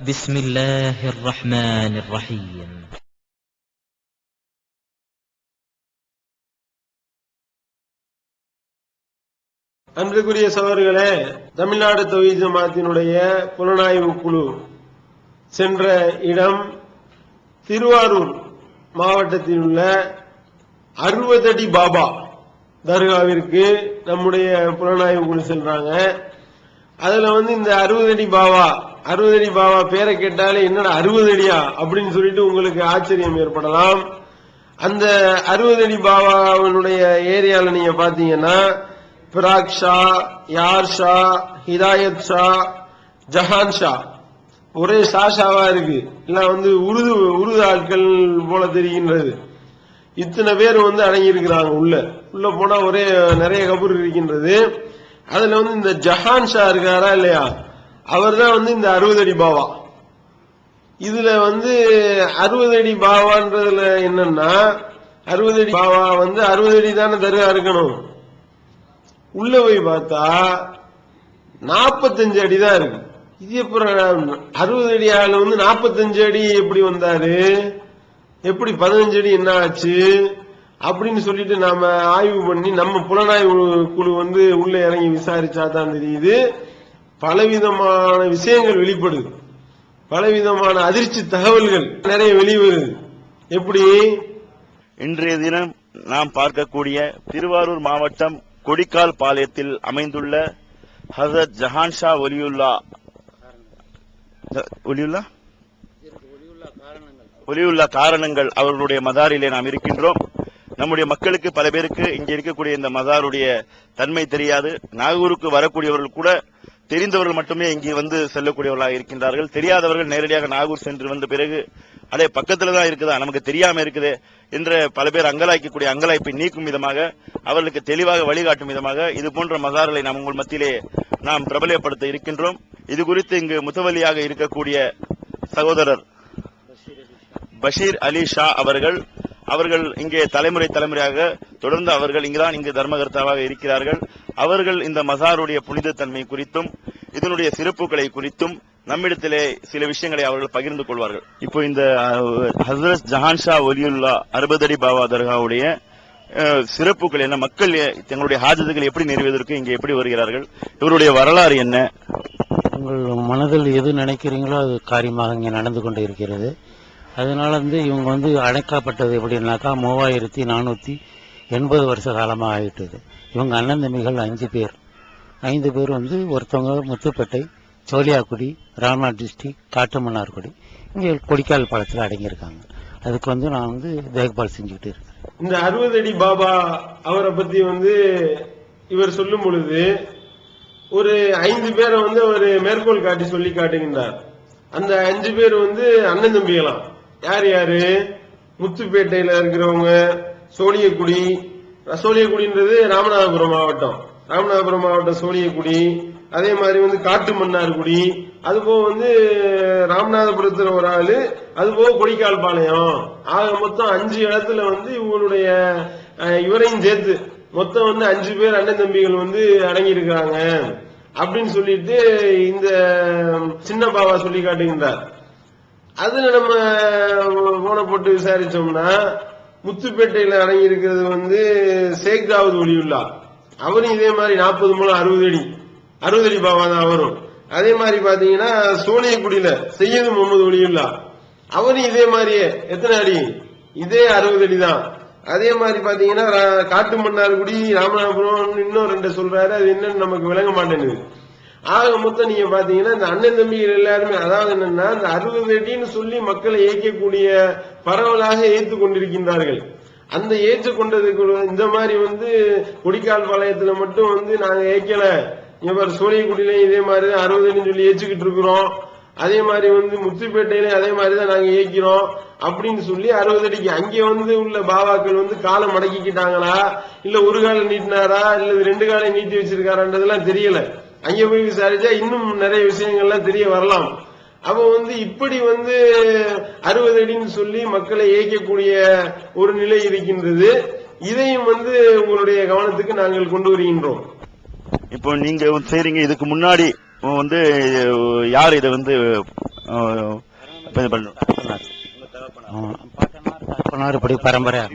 بسم الله الرحمن الرحيم. அன்பிற்குரிய சகோதரர்களே, தமிழ்நாடு தௌஹீத் ஜமாத்தினுடைய புலனாய்வு குழு சென்ற இடம் திருவாரூர் மாவட்டத்தில் உள்ள 60 அடி பாபா தர்காவிற்கு நம்முடைய புலனாய்வு குழு சென்றாங்க. அதுல இந்த 60 அடி பாபா பேரை கேட்டாலே என்னடா 60 அடியா அப்படின்னு சொல்லிட்டு உங்களுக்கு ஆச்சரியம் ஏற்படலாம். அந்த 60 அடி பாபாவினுடைய ஏரியால நீங்க பாத்தீங்கன்னா பிராக் ஷா, யார் ஷா, ஹிதாயத் ஷா, ஜஹான் ஷா, ஒரே ஷாஷாவா இருக்கு. எல்லாம் உருது ஆட்கள் போல தெரிகின்றது. இத்தனை பேர் அடங்கி இருக்கிறாங்க. உள்ள போனா ஒரே நிறைய கபூர் இருக்கின்றது. அதுல இந்த ஜஹான் ஷா இருக்காரா இல்லையா, அவர் தான் இந்த 60 அடி பாவா. இதுல 60 அடி பாவான்றதுல என்னன்னா, 60 அடி பாவா 60 அடி தானே தர்கா இருக்கணும். உள்ள போய் பார்த்தா 45 அடி தான் இருக்கு. இது அப்புறம் 60 அடி ஆளு 45 அடி எப்படி வந்தாரு, எப்படி 15 அடி என்ன ஆச்சு அப்படின்னு சொல்லிட்டு நாம ஆய்வு பண்ணி நம்ம புலனாய்வு குழு உள்ள இறங்கி விசாரிச்சா தான் தெரியுது. பலவிதமான விஷயங்கள் வெளிப்படுது, பலவிதமான அதிர்ச்சி தகவல்கள் நிறைய வெளிவருது. எப்படி இன்றைய தினம் நாம் பார்க்கக்கூடிய திருவாரூர் மாவட்டம் கொடிக்கால் பாளையத்தில் அமைந்துள்ள ஹசரத் ஜஹான் ஷா ஒலியுல்லா காரணங்கள் அவர்களுடைய மதாரிலே நாம் இருக்கின்றோம். நம்முடைய மக்களுக்கு பல பேருக்கு இங்கே இருக்கக்கூடிய இந்த மதாருடைய தன்மை தெரியாது. நாகூருக்கு வரக்கூடியவர்கள் கூட தெரிந்தவர்கள் மட்டுமே இங்கே செல்லக்கூடியவர்களாக இருக்கின்றார்கள். தெரியாதவர்கள் நேரடியாக நாகூர் சென்று வந்த பிறகு அடே பக்கத்துல தான் இருக்குதா, நமக்கு தெரியாம இருக்குது என்ற பல பேர் அங்கலாய்க்கக்கூடிய அங்கலாய்ப்பை நீக்கும் விதமாக, அவர்களுக்கு தெளிவாக வழிகாட்டும் விதமாக இது போன்ற மசார்களை நாம் உங்கள் மத்தியிலே நாம் பிரபலப்படுத்த இருக்கின்றோம். இது குறித்து இங்கு முத்தவலியாக இருக்கக்கூடிய சகோதரர் பஷீர் அலி ஷா அவர்கள் இங்கே தலைமுறையாக தொடர்ந்து அவர்கள் இங்கு தர்மகர்த்தாவாக இருக்கிறார்கள். அவர்கள் இந்த மசாருடைய புனித தன்மை குறித்தும் இதனுடைய சிறப்புகளை குறித்தும் நம்மிடத்திலே சில விஷயங்களை அவர்கள் பகிர்ந்து கொள்வார்கள். இப்போ இந்த ஹசரத் ஜஹான் ஷா ஒலியுல்லா 60 அடி பாபா தர்காவுடைய சிறப்புகள் என்ன, மக்கள் தங்களுடைய ஹாஜத்துகள் எப்படி நிறைவேறதற்கு இங்கே எப்படி வருகிறார்கள், இவருடைய வரலாறு என்ன? உங்கள் மனதில் எது நினைக்கிறீங்களோ அது காரியமாக இங்கே நடந்து கொண்டு இருக்கிறது. அதனால இவங்க அழைக்கப்பட்டது எப்படின்னாக்கா 3480 வருஷ காலமாக ஆயிட்டது. இவங்க அண்ணன் தம்பிகள் 5 பேர் ஒருத்தவங்க முத்துப்பேட்டை, சோழியாக்குடி, ராம்நாத் டிஸ்ட்ரிக்ட், காட்டுமன்னார்குடி, இங்கே கொடிக்கால் பாலத்தில் அடங்கியிருக்காங்க. அதுக்கு நான் தேக்பால் செஞ்சுக்கிட்டு இருக்கேன். இந்த 60 அடி பாபா அவரை பத்தி இவர் சொல்லும் பொழுது ஒரு 5 பேரை ஒரு மேற்கோள் காட்டி சொல்லி காட்டுகின்றார். அந்த 5 பேர் அண்ணன் தம்பிகளாம். யாரு? முத்துப்பேட்டையில இருக்கிறவங்க, சோழியக்குடின்றது ராமநாதபுரம் மாவட்டம் சோழியக்குடி, அதே மாதிரி காட்டுமன்னார்குடி, அதுபோக ராமநாதபுரத்துல ஒரு ஆளு, அதுபோக கொடிக்கால் பாளையம். ஆக மொத்தம் 5 இடத்துல இவங்களுடைய இவரையும் சேர்த்து மொத்தம் 5 பேர் அண்ணன் தம்பிகள் அடங்கி இருக்கிறாங்க அப்படின்னு சொல்லிட்டு இந்த சின்ன பாபா சொல்லி காட்டுகின்றார். அதுல நம்ம போன போட்டு விசாரிச்சோம்னா முத்துப்பேட்டையில அடங்கி இருக்கிறது ஷேக் தாவூத் ஒலியுல்லா, அவரும் இதே மாதிரி 40 முழம் 60 அடி பாபா தான் அவரும். அதே மாதிரி பாத்தீங்கன்னா சோழியக்குடியில சையது முகமது ஒலியுல்லா, அவரும் இதே மாதிரியே எத்தனை அடி, இதே 60 அடி தான். அதே மாதிரி பாத்தீங்கன்னா காட்டுமன்னார்குடி, ராமநாதபுரம் இன்னும் 2 சொல்றாரு, அது என்னன்னு நமக்கு விளங்க மாட்டேங்குது. ஆக மொத்தம் நீங்க பாத்தீங்கன்னா இந்த அண்ணன் தம்பிகள் எல்லாருமே, அதாவது என்னன்னா இந்த 60 அடின்னு சொல்லி மக்களை ஏற்கக்கூடிய பரவலாக ஏற்றுக் கொண்டிருக்கின்றார்கள். அந்த ஏற்றுக்கொண்டதுக்கு இந்த மாதிரி கொடிக்கால் பாளையத்துல மட்டும் நாங்க ஏற்கல, இவர் சோழியக்குடியிலையும் இதே மாதிரி 60 அடின்னு சொல்லி ஏற்றுக்கிட்டு இருக்கிறோம், அதே மாதிரி முத்துப்பேட்டையில அதே மாதிரிதான் நாங்க ஏற்கிறோம் அப்படின்னு சொல்லி 60 அடிக்கு அங்கே உள்ள பாபாக்கள் காலம் மடக்கிக்கிட்டாங்களா, இல்ல ஒரு காலம் நீட்டினாரா, இல்ல 2 காலம் நீட்டி வச்சிருக்காருன்றதெல்லாம் தெரியல. அங்கே போய் விசாரிச்சா இன்னும் நிறைய விஷயங்கள்லாம் தெரிய வரலாம். அப்ப இப்படி 60 அடின்னு சொல்லி மக்களை ஏற்கக்கூடிய ஒரு நிலை இருக்கின்றது. இதையும் உங்களுடைய கவனத்துக்கு நாங்கள் கொண்டு வருகின்றோம். இப்போ நீங்க செய்றீங்க, இதுக்கு முன்னாடி யார் இதை இப்படி பரம்பரையாக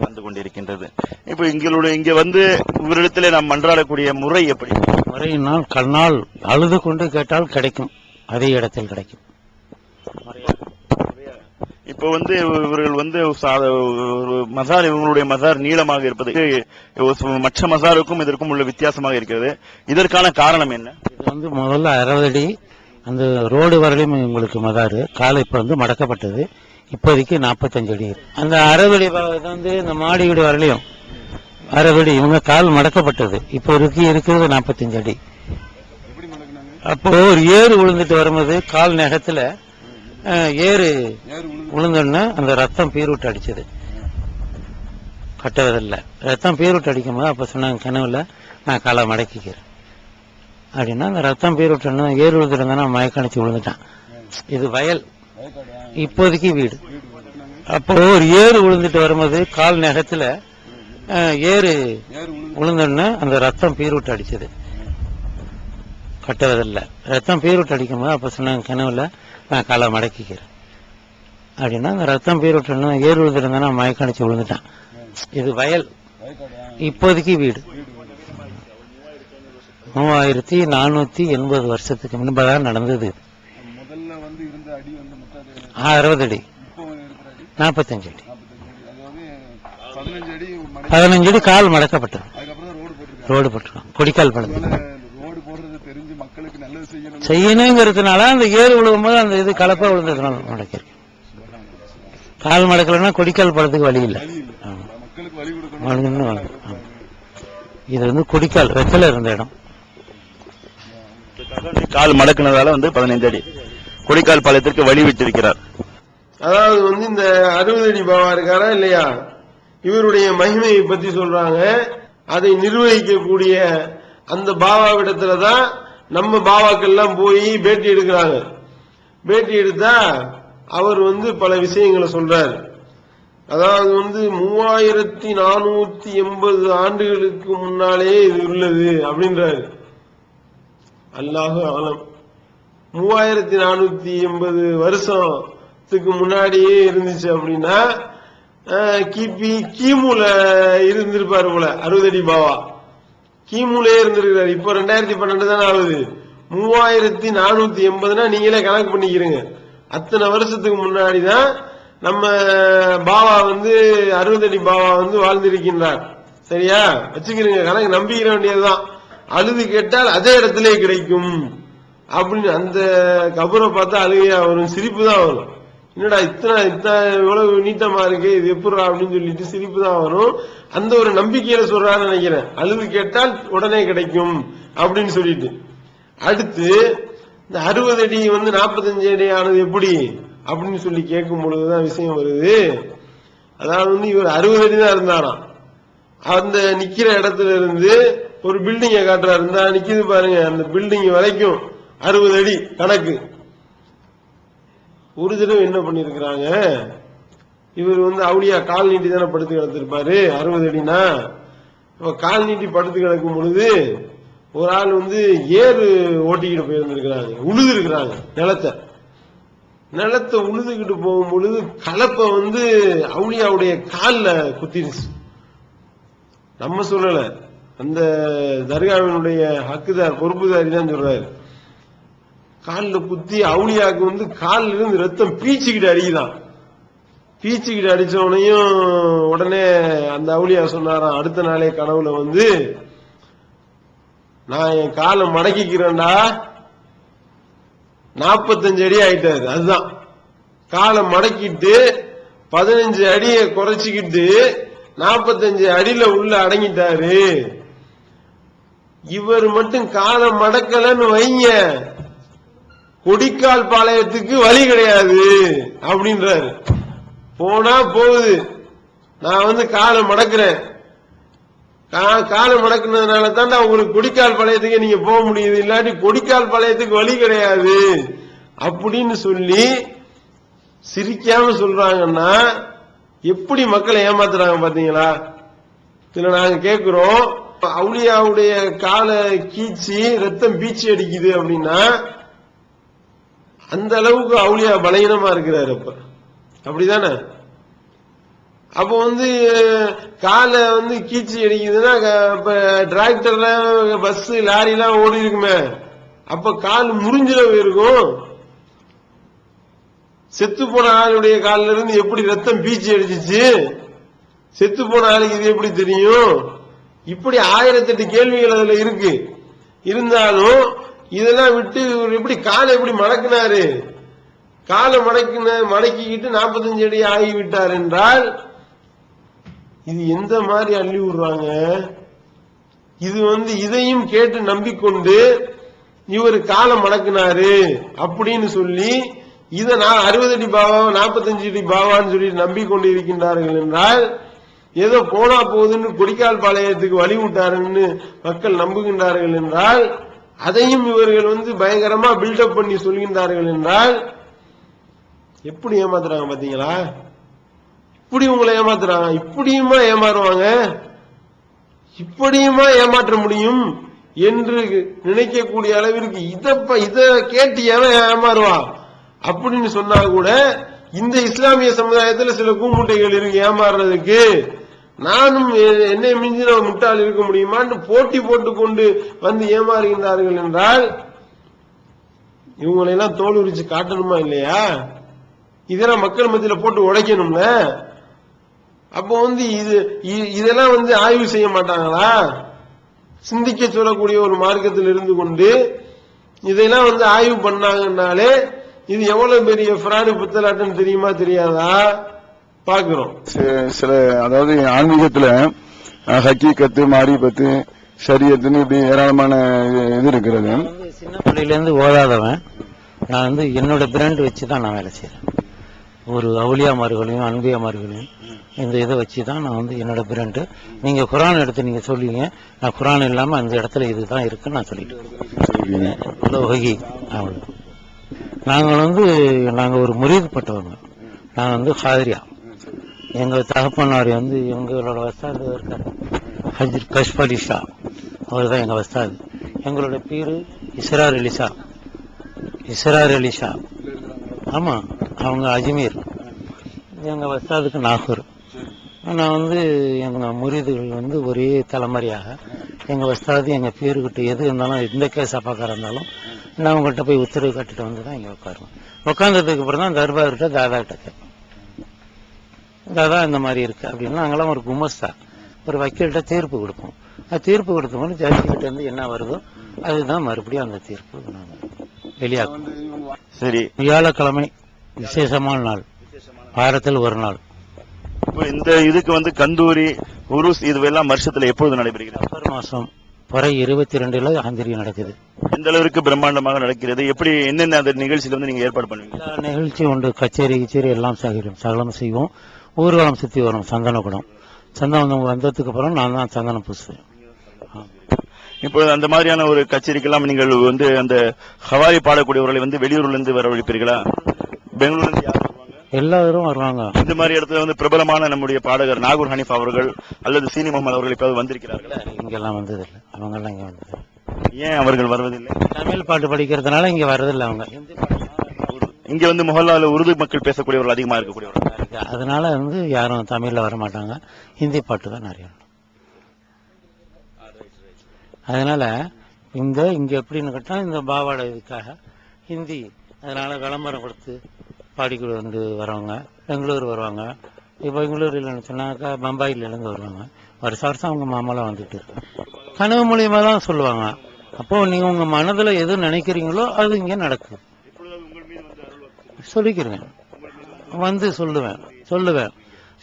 வந்து கொண்டிருக்கின்றது. இப்ப இங்க வந்து இவரிடத்திலே நாம் மன்றாடக்கூடிய முறை எப்படி? முறையினால் கண்ணால் அழுது கொண்டு கேட்டால் கிடைக்கும், அதே இடத்தில் கிடைக்கும். இப்ப வந்து இவர்கள் வந்து மசார், இவங்களுடைய மசார் நீளமாக இருப்பது மற்ற மசாருக்கும் இதற்கும் உள்ள வித்தியாசமாக இருக்கிறது. இதற்கான காரணம் என்ன? இது வந்து முதல்ல 60 அடி அந்த ரோடு வரலையும் உங்களுக்கு மதாரு காலை இப்ப வந்து மடக்கப்பட்டது. இப்போதைக்கு 45 அடி. அந்த 60 அடி வந்து இந்த மாடி வீடு வரலையும் 60 அடி இவங்க கால் மடக்கப்பட்டது. இப்போ இருக்கிறது 45 அடி. அப்போ ஒரு ஏறு விழுந்துட்டு வரும்போது கால் நகத்துல ஏறு விழுந்தோன்னு அந்த ரத்தம் பீரூட்டு அடிச்சது. கட்டுவதில்லை, ரத்தம் பீரூட்டு அடிக்கும் போது அப்ப சொன்னாங்க கனவுல நான் காலை மடக்கிக்கிறேன் அப்படின்னா அந்த ரத்தம் பீரூட்டு ஏறு விழுந்துட்டு மயக்கணிச்சு விழுந்துட்டான். இது வயல், இப்போதைக்கு வீடு. அப்போ ஒரு ஏறு விழுந்துட்டு வரும்போது கால் நகத்துல ஏறு விழுந்தோன்னு அந்த ரத்தம் பீரூட்டு அடிச்சது. கட்டுவதில்லை, ரத்தம் பீரூட்டு அடிக்கும் போது அப்ப சொன்னாங்க கனவுல நான் காலை மடக்கிக்கிறேன் அப்படின்னா அந்த ரத்தம் பீரூட்டு ஏறு விழுந்துட்டு மயக்கணிச்சு விழுந்துட்டான். இது வயல், இப்போதைக்கு வீடு. 3480 வருஷத்துக்கு முன்பதான் நடந்தது. 60 அடி, 45 அடி, 15 அடி கால் மடக்கப்பட்டது. ரோடு போட்டுருக்கோம், கொடிக்கால் பழம் செய்யணுங்கிறதுனால அந்த ஏறு விழுகும் போது அந்த இது கலப்பா விழுந்ததுனால மடக்கிருக்கு. கால் மடக்கலன்னா கொடிக்கால் பழத்துக்கு வழி இல்லை. இது வந்து கொடிக்கால் வெத்தல இருந்த இடம். கால் மடக்குனதால வந்து 15 அடி கொடிக்கால் பாளையத்திற்கு வழி விட்டிருக்கிறார். அதாவது வந்து இந்த 60 அடி பாபா இருக்காரா இல்லையா, இவருடைய மகிமையை பத்தி சொல்றாங்க. அதை நிர்வகிக்கக்கூடிய அந்த பாபாவிடத்துலதான் நம்ம பாபாக்கள் எல்லாம் போய் பேட்டி எடுக்கிறாங்க. பேட்டி எடுத்தா அவர் வந்து பல விஷயங்களை சொல்றாரு. அதாவது வந்து 3480 ஆண்டுகளுக்கு முன்னாலே இது உள்ளது அப்படின்றாரு. அல்லாஹு அலம். 3480 வருஷத்துக்கு முன்னாடியே இருந்துச்சு அப்படின்னா கிமுல இருந்திருப்பாரு போல 60 அடி பாவா. கிமுலே இருந்திருக்கிறாரு. இப்ப 2012 தானே ஆகுது. 3480 நீங்களே கணக்கு பண்ணிக்கிறீங்க. அத்தனை வருஷத்துக்கு முன்னாடிதான் நம்ம பாபா வந்து 60 அடி பாபா வந்து வாழ்ந்திருக்கின்றார். சரியா வச்சுக்கிறீங்க, கணக்கு நம்பிக்கிற வேண்டியதுதான். அழுது கேட்டால் அதே இடத்திலே கிடைக்கும் அப்படின்னு அந்த கபரை பார்த்தா அழுகையா வரும், சிரிப்பு தான் வரும். என்னடா இத்தனை இவ்வளவு நீட்டமா இருக்கு, இது எப்படா அப்படின்னு சொல்லிட்டு சிரிப்பு தான் வரும். அந்த ஒரு நம்பிக்கையில சொல்றாருன்னு நினைக்கிறேன். அழுது கேட்டால் உடனே கிடைக்கும் அப்படின்னு சொல்லிட்டு. அடுத்து இந்த 60 அடி வந்து 45 அடி ஆனது எப்படி அப்படின்னு சொல்லி கேட்கும் பொழுதுதான் விஷயம் வருது. அதாவது வந்து இவர் 60 அடி தான் இருந்தாராம். அந்த நிக்கிற இடத்துல இருந்து ஒரு பில்டிங்க காட்டுறாரு, இருந்தா நிக்குது பாருங்க, அந்த பில்டிங் வரைக்கும் 60 அடி கணக்கு. ஒரு தடவை என்ன பண்ணிருக்கிறாங்க, இவர் வந்து அவுளியா கால் நீட்டி தானே படுத்து கிடத்திருப்பாரு. 60 அடினா கால் நீட்டி படுத்து கிடக்கும் பொழுது ஒரு ஆள் வந்து ஏறு ஓட்டிக்கிட்டு போயிருந்திருக்கிறாங்க, உழுது இருக்கிறாங்க நிலத்தை உழுதுகிட்டு போகும் பொழுது கலப்பை வந்து அவுளியாவுடைய கால்ல குத்திருச்சு. நம்ம சொல்லல, அந்த தர்காவினுடைய ஹக்குதார் பொறுப்புதாரி தான் சொல்றாரு. காலில் குத்தி அவுளியாவுக்கு வந்து காலில் இருந்து ரத்தம் பீச்சிக்கிட்டு அடிக்குதான். பீச்சிக்கிட்டு அடிச்சவனையும் உடனே அந்த அவுளியா சொன்னாராம் அடுத்த நாளே கனவுல வந்து, நான் என் காலை மடக்கிக்கிறேன்டா. 45 அடி ஆயிட்டாரு. அதுதான் காலை மடக்கிட்டு 15 அடியை குறைச்சிக்கிட்டு 45 அடியில உள்ள அடங்கிட்டாரு. இவர் மட்டும் காலை மடக்கலன்னு வைங்க, கொடிக்கால் பாளையத்துக்கு வழி கிடையாது அப்படின்றாரு. போனா போகுது, நான் வந்து காலை மடக்கிறேன், காலை மடக்குனதுனால தான் உங்களுக்கு கொடிக்கால் பாளையத்துக்கு நீங்க போக முடியுது, இல்லாட்டி கொடிக்கால் பாளையத்துக்கு வழி கிடையாது அப்படின்னு சொல்லி சிரிக்காம சொல்றாங்கன்னா எப்படி மக்களை ஏமாத்துறாங்க பாத்தீங்களா? இதுல நாங்க கேட்கிறோம், அவுளியாவுடைய காலை கீச்சி ரத்தம் பீச்சி அடிக்குது அப்படின்னா அந்த அளவுக்கு அவுலியா பலகீனமா இருக்கிறாரு. அப்படிதானே? அப்போ வந்து காலை வந்து கீச்சி அடிக்குதுன்னா, இப்ப டிராக்டர்ல பஸ் லாரி எல்லாம் ஓடி இருக்குமே, அப்ப கால் முறிஞ்சிட போயிருக்கும். செத்து போன ஆளுடைய காலில இருந்து எப்படி ரத்தம் பீச்சி அடிச்சிச்சு, செத்து போன ஆளுக்கு இது எப்படி தெரியும்? இப்படி 1008 கேள்விகள் அதுல இருக்கு. இருந்தாலும் இதெல்லாம் விட்டு எப்படி காலை எப்படி மடக்கினாரு, காலை மடக்கிக்கிட்டு 45 அடி ஆகிவிட்டார் என்றால் இது எந்த மாதிரி அள்ளி விடுறாங்க? இது வந்து இதையும் கேட்டு நம்பிக்கொண்டு இவர் காலை மடக்கினாரு அப்படின்னு சொல்லி இதை நான் 60 அடி பாவா 45 அடி பாவான்னு சொல்லி நம்பிக்கொண்டு இருக்கின்றார்கள் என்றால், ஏதோ போனா போகுதுன்னு கொடிக்கால் பாளையத்துக்கு வழி விட்டாருன்னு மக்கள் நம்புகின்றார்கள் என்றால், அதையும் இவர்கள் வந்து பயங்கரமா பில்டப் பண்ணி சொல்கின்றார்கள் என்றால் எப்படி ஏமாத்துறாங்க பாத்தீங்களா? இப்படி உங்களை ஏமாத்துறாங்க. இப்படியுமா ஏமாறுவாங்க? இப்படியுமா ஏமாற்ற முடியும் என்று நினைக்கக்கூடிய அளவிற்கு இத கேட்டு எவன் ஏமாறுவா அப்படின்னு சொன்னா கூட, இந்த இஸ்லாமிய சமுதாயத்தில் சில கூமுட்டைகள் இருக்கு ஏமாறுறதுக்கு. நானும் என்னை மிஞ்சின முட்டாள் இருக்க முடியுமான்னு போட்டி போட்டுக்கொண்டு வந்து ஏமாறுகின்றார்கள் என்றால், இவங்களெல்லாம் தோல் உரிச்சு காட்டணுமா இல்லையா? இதெல்லாம் மக்கள் மத்தியில போட்டு உடைக்கணும்ல. அப்போ வந்து இதெல்லாம் வந்து ஆய்வு செய்ய மாட்டாங்களா? சிந்திக்க சொல்லக்கூடிய ஒரு மார்க்கத்தில் இருந்து கொண்டு இதெல்லாம் வந்து ஆய்வு பண்ணாங்கன்னாலே இது எவ்வளவு பெரிய ஃப்ராடு புத்தலாட்டம் தெரியுமா தெரியாதா? பாக்குறோம். சில அதாவது ஆன்மீகத்துல ஹக்கீகத்து, மாரிபத்து, ஷரியத்துன்னு இப்படி ஏராளமான இது இருக்கிறது. சின்ன பிள்ளையில இருந்து ஓதாதவன் நான் வந்து என்னோட பிராண்ட் வச்சுதான் நான் வேலை செய்யறேன். ஒரு அவுலியாமார்களையும் அன்பியாமார்களையும் இந்த இதை வச்சுதான் நான் வந்து என்னோட பிராண்டு. நீங்க குரான் எடுத்து நீங்க சொல்லுவீங்க, நான் குரான் இல்லாம அந்த இடத்துல இதுதான் இருக்குன்னு நான் சொல்லிட்டு. நாங்க ஒரு முரீதுப்பட்டவங்க. நாங்க வந்து ஹாதிரியா. எங்க தகப்பனார் வந்து எங்களோட வஸ்தாது இருக்காரு ஹஜ்ர் கஷ்ப் அலி ஷா, அவர் தான் எங்க வஸ்தாது. எங்களோட பேரு இஸ்ரார் அலி ஷா. ஆமா, அவங்க அஜ்மீர். எங்க வஸ்தாதுக்கு நாகூர். நான் வந்து எங்க முரீதுகள் வந்து ஒரே தலைமுறையாக எங்க வஸ்தாது எங்க பேருக்கிட்ட எது இருந்தாலும், எந்த கேஸா பார்க்கறா இருந்தாலும் நான் அவங்கள்ட்ட போய் உத்தரவு கட்டிட்டு வந்து தான் இங்க உட்காருவேன். உட்கார்ந்ததுக்கு அப்புறம் தான் தர்பார்கிட்ட தாதா கிட்ட கேட்பேன், தாதா இந்த மாதிரி இருக்கு அப்படின்னு. நாங்களாம் ஒரு குமஸ்தா, ஒரு வக்கீல்கிட்ட தீர்ப்பு கொடுப்போம். அது தீர்ப்பு கொடுத்தோம்னு ஜட்ஜி கிட்ட இருந்து என்ன வருதோ அதுதான் மறுபடியும் அந்த தீர்ப்பு நாங்க வெளியாகும். சரி, வியாழக்கிழமை விசேஷமான நாள், வாரத்தில் ஒரு நாள். இந்த இதுக்கு வந்து கந்தூரி உருஸ் இதுவெல்லாம் வருஷத்துல எப்பொழுது நடைபெறுகிறது? நவம்பர் மாசம் பிறை 22 ஆந்திரி நடக்குது. எந்த அளவிற்கு பிரம்மாண்டமாக நடக்கிறது? எப்படி என்னென்ன அந்த நிகழ்ச்சியில வந்து நீங்க ஏற்பாடு பண்ணுவீங்க? எல்லா நிகழ்ச்சி உண்டு, கச்சேரி எல்லாம் சகலம் செய்வோம். ஊர்வலம் சுத்தி வரும் சந்தனகுடம். சந்தனம் வந்ததுக்கு அப்புறம் நான் தான் சந்தனம் பூசுவேன். இப்போ அந்த மாதிரியான ஒரு கச்சேரிக்கெல்லாம் நீங்கள் வந்து அந்த ஹவாரி பாடக்கூடியவர்களை வந்து வெளியூர்ல இருந்து வரவழைப்பீர்களா? பெங்களூர்ல இருந்து யார் வருவாங்க? எல்லாரும் வருவாங்க. இந்த மாதிரி இடத்துல வந்து பிரபலமான நம்முடைய பாடகர் நாகூர் ஹனீஃப் அவர்கள் அல்லது சீனி முகமது அவர்கள் இப்ப வந்திருக்கிறார்கள். இங்கெல்லாம் வந்ததில்லை, அவங்க எல்லாம் இங்க வந்தது. ஏன் அவர்கள் வருவதில்லை? தமிழ் பாட்டு படிக்கிறதுனால இங்க வரதில்லை. அவங்க இங்க வந்து மொஹல்லால உருது மக்கள் பேசக்கூடியவர்கள் அதிகமா இருக்கக்கூடியவர்கள், அதனால வந்து யாரும் தமிழ்ல வர மாட்டாங்க. ஹிந்தி பாட்டு தான் நிறைய. அதனால இங்க எப்படின்னு கேட்டா, இந்த பாவாடை இதுக்காக ஹிந்தி, அதனால விளம்பரம் கொடுத்து பாடிக்கொண்டு வரவங்க பெங்களூர் வருவாங்க. இப்போ பெங்களூர் இல்லைன்னு சொன்னாக்கா பம்பாயில இருந்து வருவாங்க. வருஷம் அவங்க மாமலாம் வந்துட்டு இருக்காங்க. கனவு மூலியமா தான் சொல்லுவாங்க. அப்போ நீங்க உங்க மனதுல எது நினைக்கிறீங்களோ அது இங்க நடக்குது. சொல்லிக்கிறேன், வந்து சொல்லுவேன்.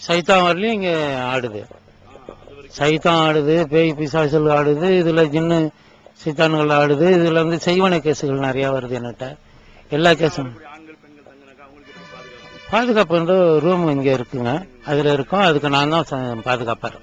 சைத்தான் வரலையும் இங்க ஆடுது, சைத்தான் ஆடுது, பேய் பிசாசல் ஆடுது, இதுல ஜின்னு சைத்தான்கள் ஆடுது. இதுல வந்து செய்வன கேசுகள் நிறைய வருது. என்கிட்ட எல்லா கேஸும் பாதுகாப்பு ரூம் இங்க இருக்குங்க, அதுல இருக்கும். அதுக்கு நான் தான் பாதுகாப்பாரு.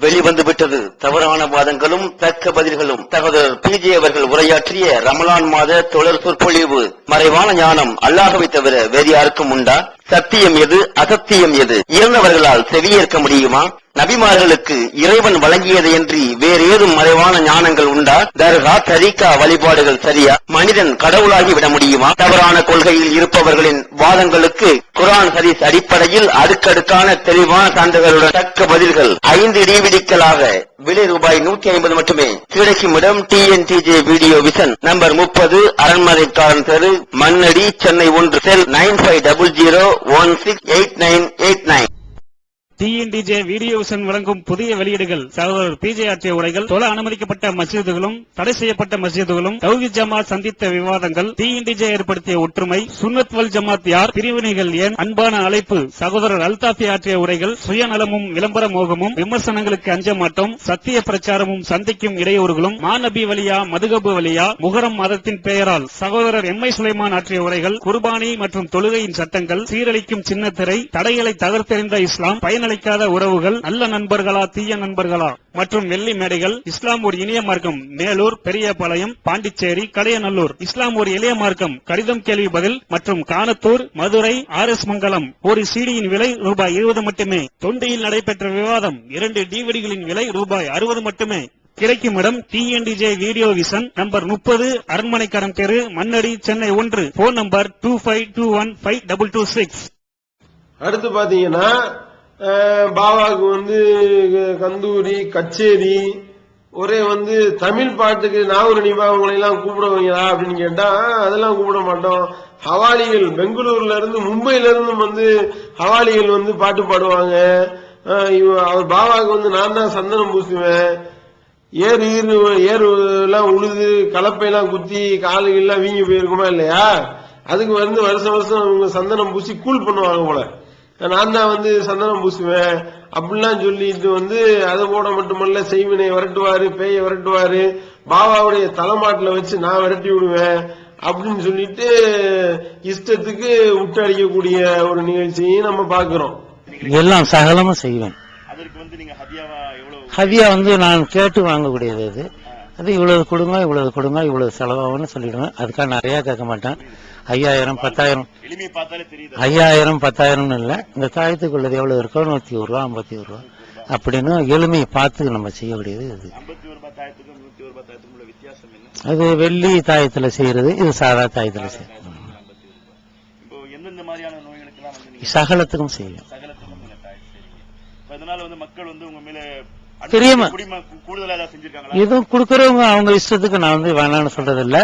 வெளிவந்து விட்டது தவறான வாதங்களும் தக்க பதில்களும். சகோதரர் PJ அவர்கள் உரையாற்றிய ரமலான் மாத தொடர் சொற்பொழிவு. மறைவான ஞானம் அல்லாஹ்வை தவிர வேறு யாருக்கும் உண்டா? சத்தியம் எது, அசத்தியம் எது? இறந்தவர்களால் செவியேற்க முடியுமா? நபிமார்களுக்கு இறைவன் வழங்கியதையன்றி வேறேதும் மறைவான ஞானங்கள் உண்டா? தர்கா தரிகா வழிபாடுகள் சரியா? மனிதன் கடவுளாகி விட முடியுமா? தவறான கொள்கையில் இருப்பவர்களின் வாதங்களுக்கு குர்ஆன் ஹதீஸ் அடிப்படையில் அடுக்கடுக்கான தெளிவான சான்றுகளுடன் தக்க பதில்கள் 5 டிவிடிக்களாக விலை ரூபாய் 150 மட்டுமே. கிடைக்கும் இடம் TNTJ வீடியோ விஷன், நம்பர் 30, அரண்மனைக்காரன் தெரு, மண்ணடி, சென்னை 1, செல் 9500168989. TNTJ வீடியோ விஷன் வழங்கும் புதிய வெளியீடுகள் சகோதரர் PJ ஆற்றிய உரைகள், தொழ அனுமதிக்கப்பட்ட மஸ்ஜிதுகளும் தடை செய்யப்பட்ட மஸ்ஜிதுகளும், தௌஹீத் ஜமாத் சந்தித்த விவாதங்கள், TNTJ ஏற்படுத்திய ஒற்றுமை, சுன்னத் வல் ஜமாத் யார், பிரிவினைகள் ஏன், அன்பான அழைப்பு, சகோதரர் அல்தாஃபி ஆற்றிய உரைகள், சுயநலமும் விளம்பர மோகமும், விமர்சனங்களுக்கு அஞ்ச மாட்டோம், சத்திய பிரச்சாரமும் சந்திக்கும் இடையூறுகளும், மாநபி வலியா மதுகபு வலியா, முகரம் மதத்தின் பெயரால் சகோதரர் MI சுலைமான் ஆற்றிய உரைகள், குர்பானி மற்றும் தொழுகையின் சட்டங்கள், சீரழிக்கும் சின்னத்திரை, தடைகளை தகர்த்தெறிந்த இஸ்லாம், பயனளிக்காத உறவுகள், நல்ல நண்பர்களா தீய நண்பர்களா மற்றும் வெள்ளி மேடைகள், இஸ்லாம் ஒரு இனிய மார்க்கம், மேலூர், பெரியபாளையம், பாண்டிச்சேரி, கடையநல்லூர், இஸ்லாம் ஒரு எளிய மார்க்கம், கடிதம் கேள்வி பதில் மற்றும் கானத்தூர், மதுரை, RS மங்கலம். ஒரு சிடியின் விலை ரூபாய் 20 மட்டுமே. தொண்டியில் நடைபெற்ற விவாதம் 2 டிவிடிகளின் விலை ரூபாய் 60 மட்டுமே. கிடைக்கும் இடம் TNTJ வீடியோ விஷன், நம்பர் 30, அரண்மனைக்காரன் தெரு, மண்ணடி, சென்னை 1. Phone number 25215226. அடுத்து பாத்தீங்கன்னா பாபாவுக்கு வந்து கந்தூரி கச்சேரி ஒரே வந்து தமிழ் பாட்டுக்கு நாகூர் நிபாவங்களை எல்லாம் கூப்பிடுவீங்களா அப்படின்னு கேட்டா அதெல்லாம் கூப்பிட மாட்டோம். ஹவாலிகள் பெங்களூர்ல இருந்து மும்பைல இருந்து வந்து ஹவாலிகள் வந்து பாட்டு பாடுவாங்க. அவர் பாபாவுக்கு வந்து நான் தான் சந்தனம் பூசுவேன். ஏறு எல்லாம் உழுது கலப்பையெல்லாம் குத்தி காலுகள்லாம் வீங்கி போயிருக்குமா இல்லையா? அதுக்கு வந்து வருஷம் அவங்க சந்தனம் பூசி கூல் பண்ணுவாங்க போல. நான் தான் வந்து சந்தனம் பூசுவேன் அப்படிலாம் சொல்லிட்டு வந்து அதை போட மட்டுமல்ல செய்வினை விரட்டுவாரு, பேயை விரட்டுவாரு, பாபாவுடைய தலைமாட்டில வச்சு நான் விரட்டி விடுவேன் அப்படின்னு சொல்லிட்டு இஷ்டத்துக்கு விட்டு அடிக்கக்கூடிய ஒரு நிகழ்ச்சியும் நம்ம பாக்குறோம். எல்லாம் சகலமும் செய்வேன். ஹதியா வந்து நான் கேட்டு வாங்கக்கூடியது. அது இவ்வளவு கொடுங்க இவ்வளவு செலவாகும்னு சொல்லிடுவேன். அதுக்காக நிறைய கேட்க மாட்டேன். 5000 10,000 5000 10,000 இல்ல, இந்த தாயத்துக்குள்ளது எவ்வளவு இருக்கோ 101 ரூபா 51 ரூபா அப்படின்னு எளிமையை பார்த்து நம்ம செய்யக்கூடியது. இது அது வெள்ளி தாயத்துல செய்யறது, இது சாதா தாயத்துல செய்யறது. சகலத்துக்கும் செய்யும். தெரியுமா எதுவும் கொடுக்கறவங்க அவங்க இஷ்டத்துக்கு நான் வந்து வேணான்னு சொல்றது இல்ல,